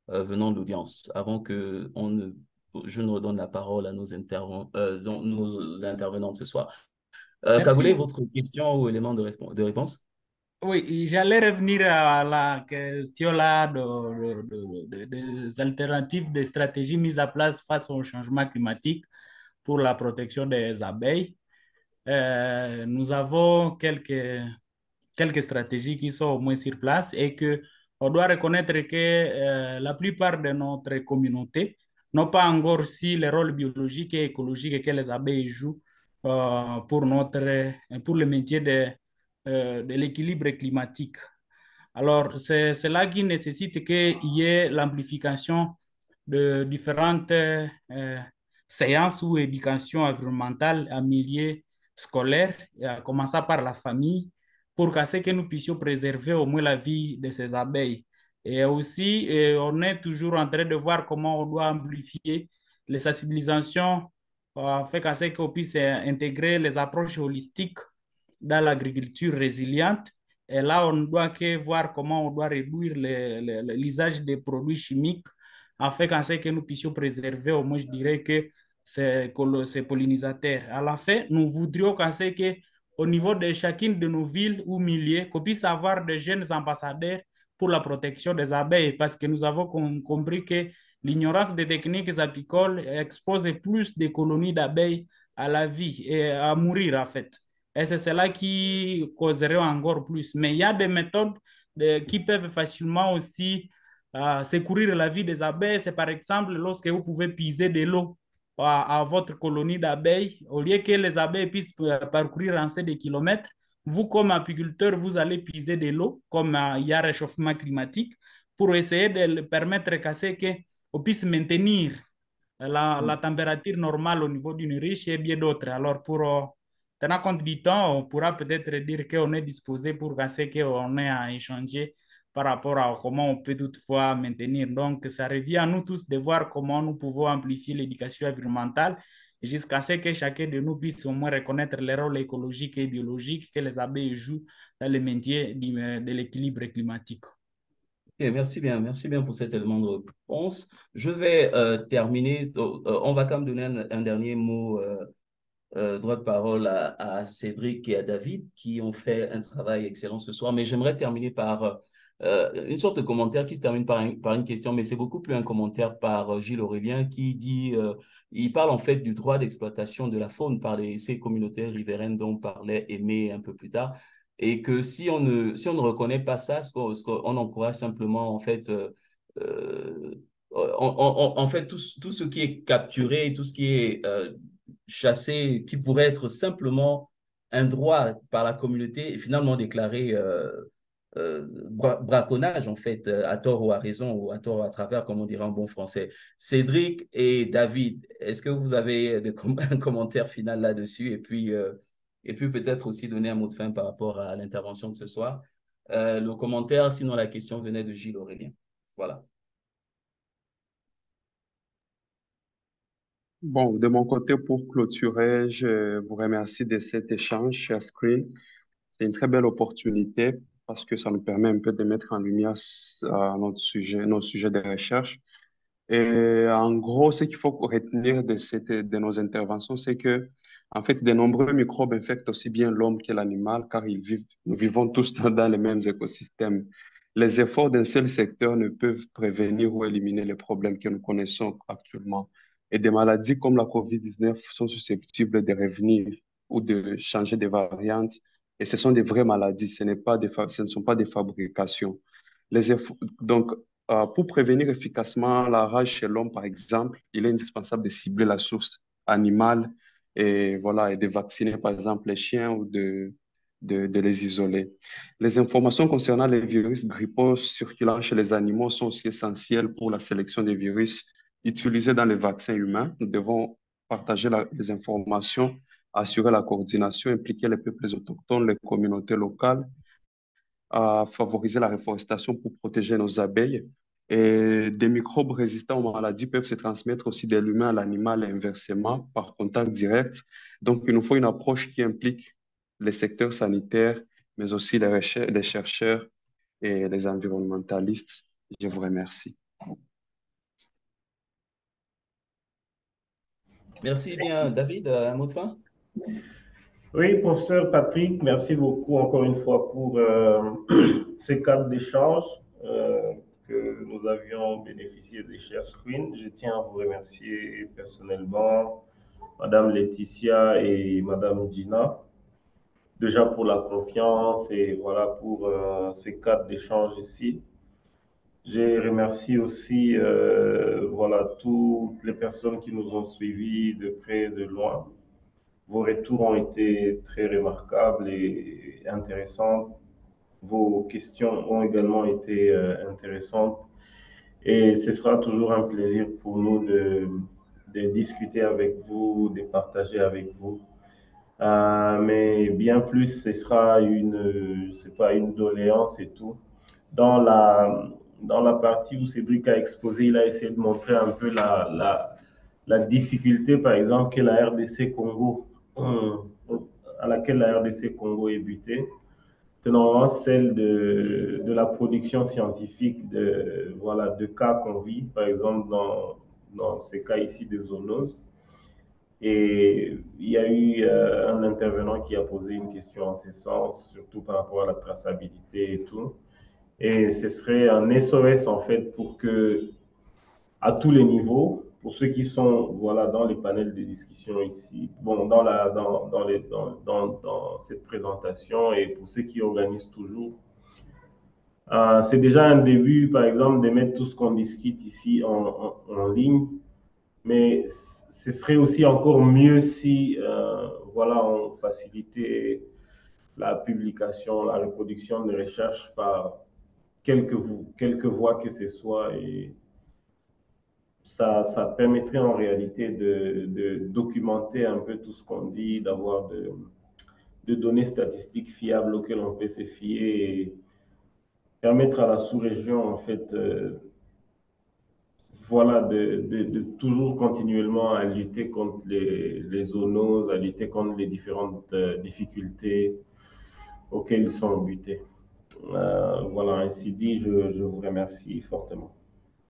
venant de l'audience. Avant que je ne redonne la parole à nos intervenants de ce soir. Kagoulé, Merci. votre question ou élément de réponse? Oui, j'allais revenir à la question là des alternatives, des stratégies mises à place face au changement climatique pour la protection des abeilles. Nous avons quelques stratégies qui sont au moins sur place et que on doit reconnaître que la plupart de notre communauté n'ont pas encore aussi le rôle biologique et écologique que les abeilles jouent pour le maintien de l'équilibre climatique. Alors, c'est cela qui nécessite qu'il y ait l'amplification de différentes séances ou éducation environnementale en milieu scolaire, à commencer par la famille, pour qu'à ce que nous puissions préserver au moins la vie de ces abeilles. Et aussi, on est toujours en train de voir comment on doit amplifier les sensibilisations, afin qu'à ce qu'on puisse intégrer les approches holistiques dans l'agriculture résiliente. Et là, on ne doit que voir comment on doit réduire l'usage des produits chimiques afin qu'en ce que nous puissions préserver, au moins je dirais que ces pollinisateurs. À la fin, nous voudrions qu'en ce que au niveau de chacune de nos villes ou milliers, qu'on puisse avoir de jeunes ambassadeurs pour la protection des abeilles, parce que nous avons compris que l'ignorance des techniques apicoles expose plus de colonies d'abeilles à la vie et à mourir en fait. Et c'est cela qui causerait encore plus. Mais il y a des méthodes qui peuvent facilement aussi secourir la vie des abeilles. C'est par exemple lorsque vous pouvez puiser de l'eau à votre colonie d'abeilles, au lieu que les abeilles puissent parcourir un certain de kilomètres, vous, comme apiculteur, vous allez puiser de l'eau, comme il y a réchauffement climatique, pour essayer de permettre qu'on puisse maintenir la température normale au niveau d'une riche et bien d'autres. Alors, pour tenir compte du temps, on pourra peut-être dire qu'on est disposé pour qu'on ait à échanger par rapport à comment on peut toutefois maintenir. Donc, ça revient à nous tous de voir comment nous pouvons amplifier l'éducation environnementale jusqu'à ce que chacun de nous puisse au moins reconnaître le rôle écologique et biologique que les abeilles jouent dans le maintien de l'équilibre climatique. Okay, merci bien pour cet élément de réponse. Je vais terminer. On va quand même donner un dernier mot, droit de parole à Cédric et à David qui ont fait un travail excellent ce soir. Mais j'aimerais terminer par une sorte de commentaire qui se termine par une question, mais c'est beaucoup plus un commentaire par Gilles Aurélien qui dit, il parle en fait du droit d'exploitation de la faune par ces communautés riveraines dont parlait Aimé un peu plus tard. Et que si on ne reconnaît pas ça, ce qu'on encourage simplement, en fait, en fait, tout ce qui est capturé, tout ce qui est chassé, qui pourrait être simplement un droit par la communauté, est finalement déclaré braconnage, en fait, à tort ou à raison, ou à tort ou à travers, comme on dirait en bon français. Cédric et David, est-ce que vous avez un commentaire final là-dessus? Et puis peut-être aussi donner un mot de fin par rapport à l'intervention de ce soir. Le commentaire, sinon la question venait de Gilles Aurélien. Voilà. Bon, de mon côté, pour clôturer, je vous remercie de cet échange, cher Screen. C'est une très belle opportunité parce que ça nous permet un peu de mettre en lumière notre sujet, nos sujets de recherche. Et en gros, ce qu'il faut retenir de nos interventions, c'est que, en fait, de nombreux microbes infectent aussi bien l'homme que l'animal, car nous vivons tous dans les mêmes écosystèmes. Les efforts d'un seul secteur ne peuvent prévenir ou éliminer les problèmes que nous connaissons actuellement. Et des maladies comme la COVID-19 sont susceptibles de revenir ou de changer de variante. Et ce sont des vraies maladies, ce ne sont pas des fabrications. Donc, pour prévenir efficacement la rage chez l'homme, par exemple, il est indispensable de cibler la source animale et voilà, et de vacciner, par exemple, les chiens ou de les isoler. Les informations concernant les virus grippaux circulant chez les animaux sont aussi essentielles pour la sélection des virus utilisés dans les vaccins humains. Nous devons partager les informations, assurer la coordination, impliquer les peuples autochtones, les communautés locales, à favoriser la réforestation pour protéger nos abeilles. Et des microbes résistants aux maladies peuvent se transmettre aussi de l'humain à l'animal et inversement par contact direct. Donc, il nous faut une approche qui implique les secteurs sanitaires, mais aussi les chercheurs et les environnementalistes. Je vous remercie. Merci bien. David, un mot de fin? Oui, professeur Patrick, merci beaucoup encore une fois pour ce cadre d'échange que nous avions bénéficié des chers screens. Je tiens à vous remercier personnellement, Madame Laetitia et Madame Gina, déjà pour la confiance et voilà pour ces cadres d'échange ici. Je remercie aussi voilà, toutes les personnes qui nous ont suivis de près et de loin. Vos retours ont été très remarquables et intéressants. Vos questions ont également été intéressantes. Et ce sera toujours un plaisir pour nous de discuter avec vous, de partager avec vous. Mais bien plus, ce sera c'est pas une doléance et tout. Dans dans la partie où Cédric a exposé, il a essayé de montrer un peu la difficulté, par exemple, que la RDC Congo, à laquelle la RDC Congo est butée. C'est normalement celle de la production scientifique voilà, de cas qu'on vit, par exemple, dans ces cas ici des zoonoses. Et il y a eu un intervenant qui a posé une question en ce sens, surtout par rapport à la traçabilité et tout. Et ce serait un SOS en fait pour que, à tous les niveaux, pour ceux qui sont voilà, dans les panels de discussion ici, bon, dans cette présentation et pour ceux qui organisent toujours, c'est déjà un début, par exemple, de mettre tout ce qu'on discute ici en ligne, mais ce serait aussi encore mieux si voilà, on facilitait la publication, la reproduction de recherches par quelques voix que ce soit. Et ça permettrait en réalité de documenter un peu tout ce qu'on dit, d'avoir de données statistiques fiables auxquelles on peut se fier et permettre à la sous-région, en fait, voilà, de toujours continuellement à lutter contre les zoonoses, à lutter contre les différentes difficultés auxquelles ils sont butés. Voilà, ainsi dit, je vous remercie fortement.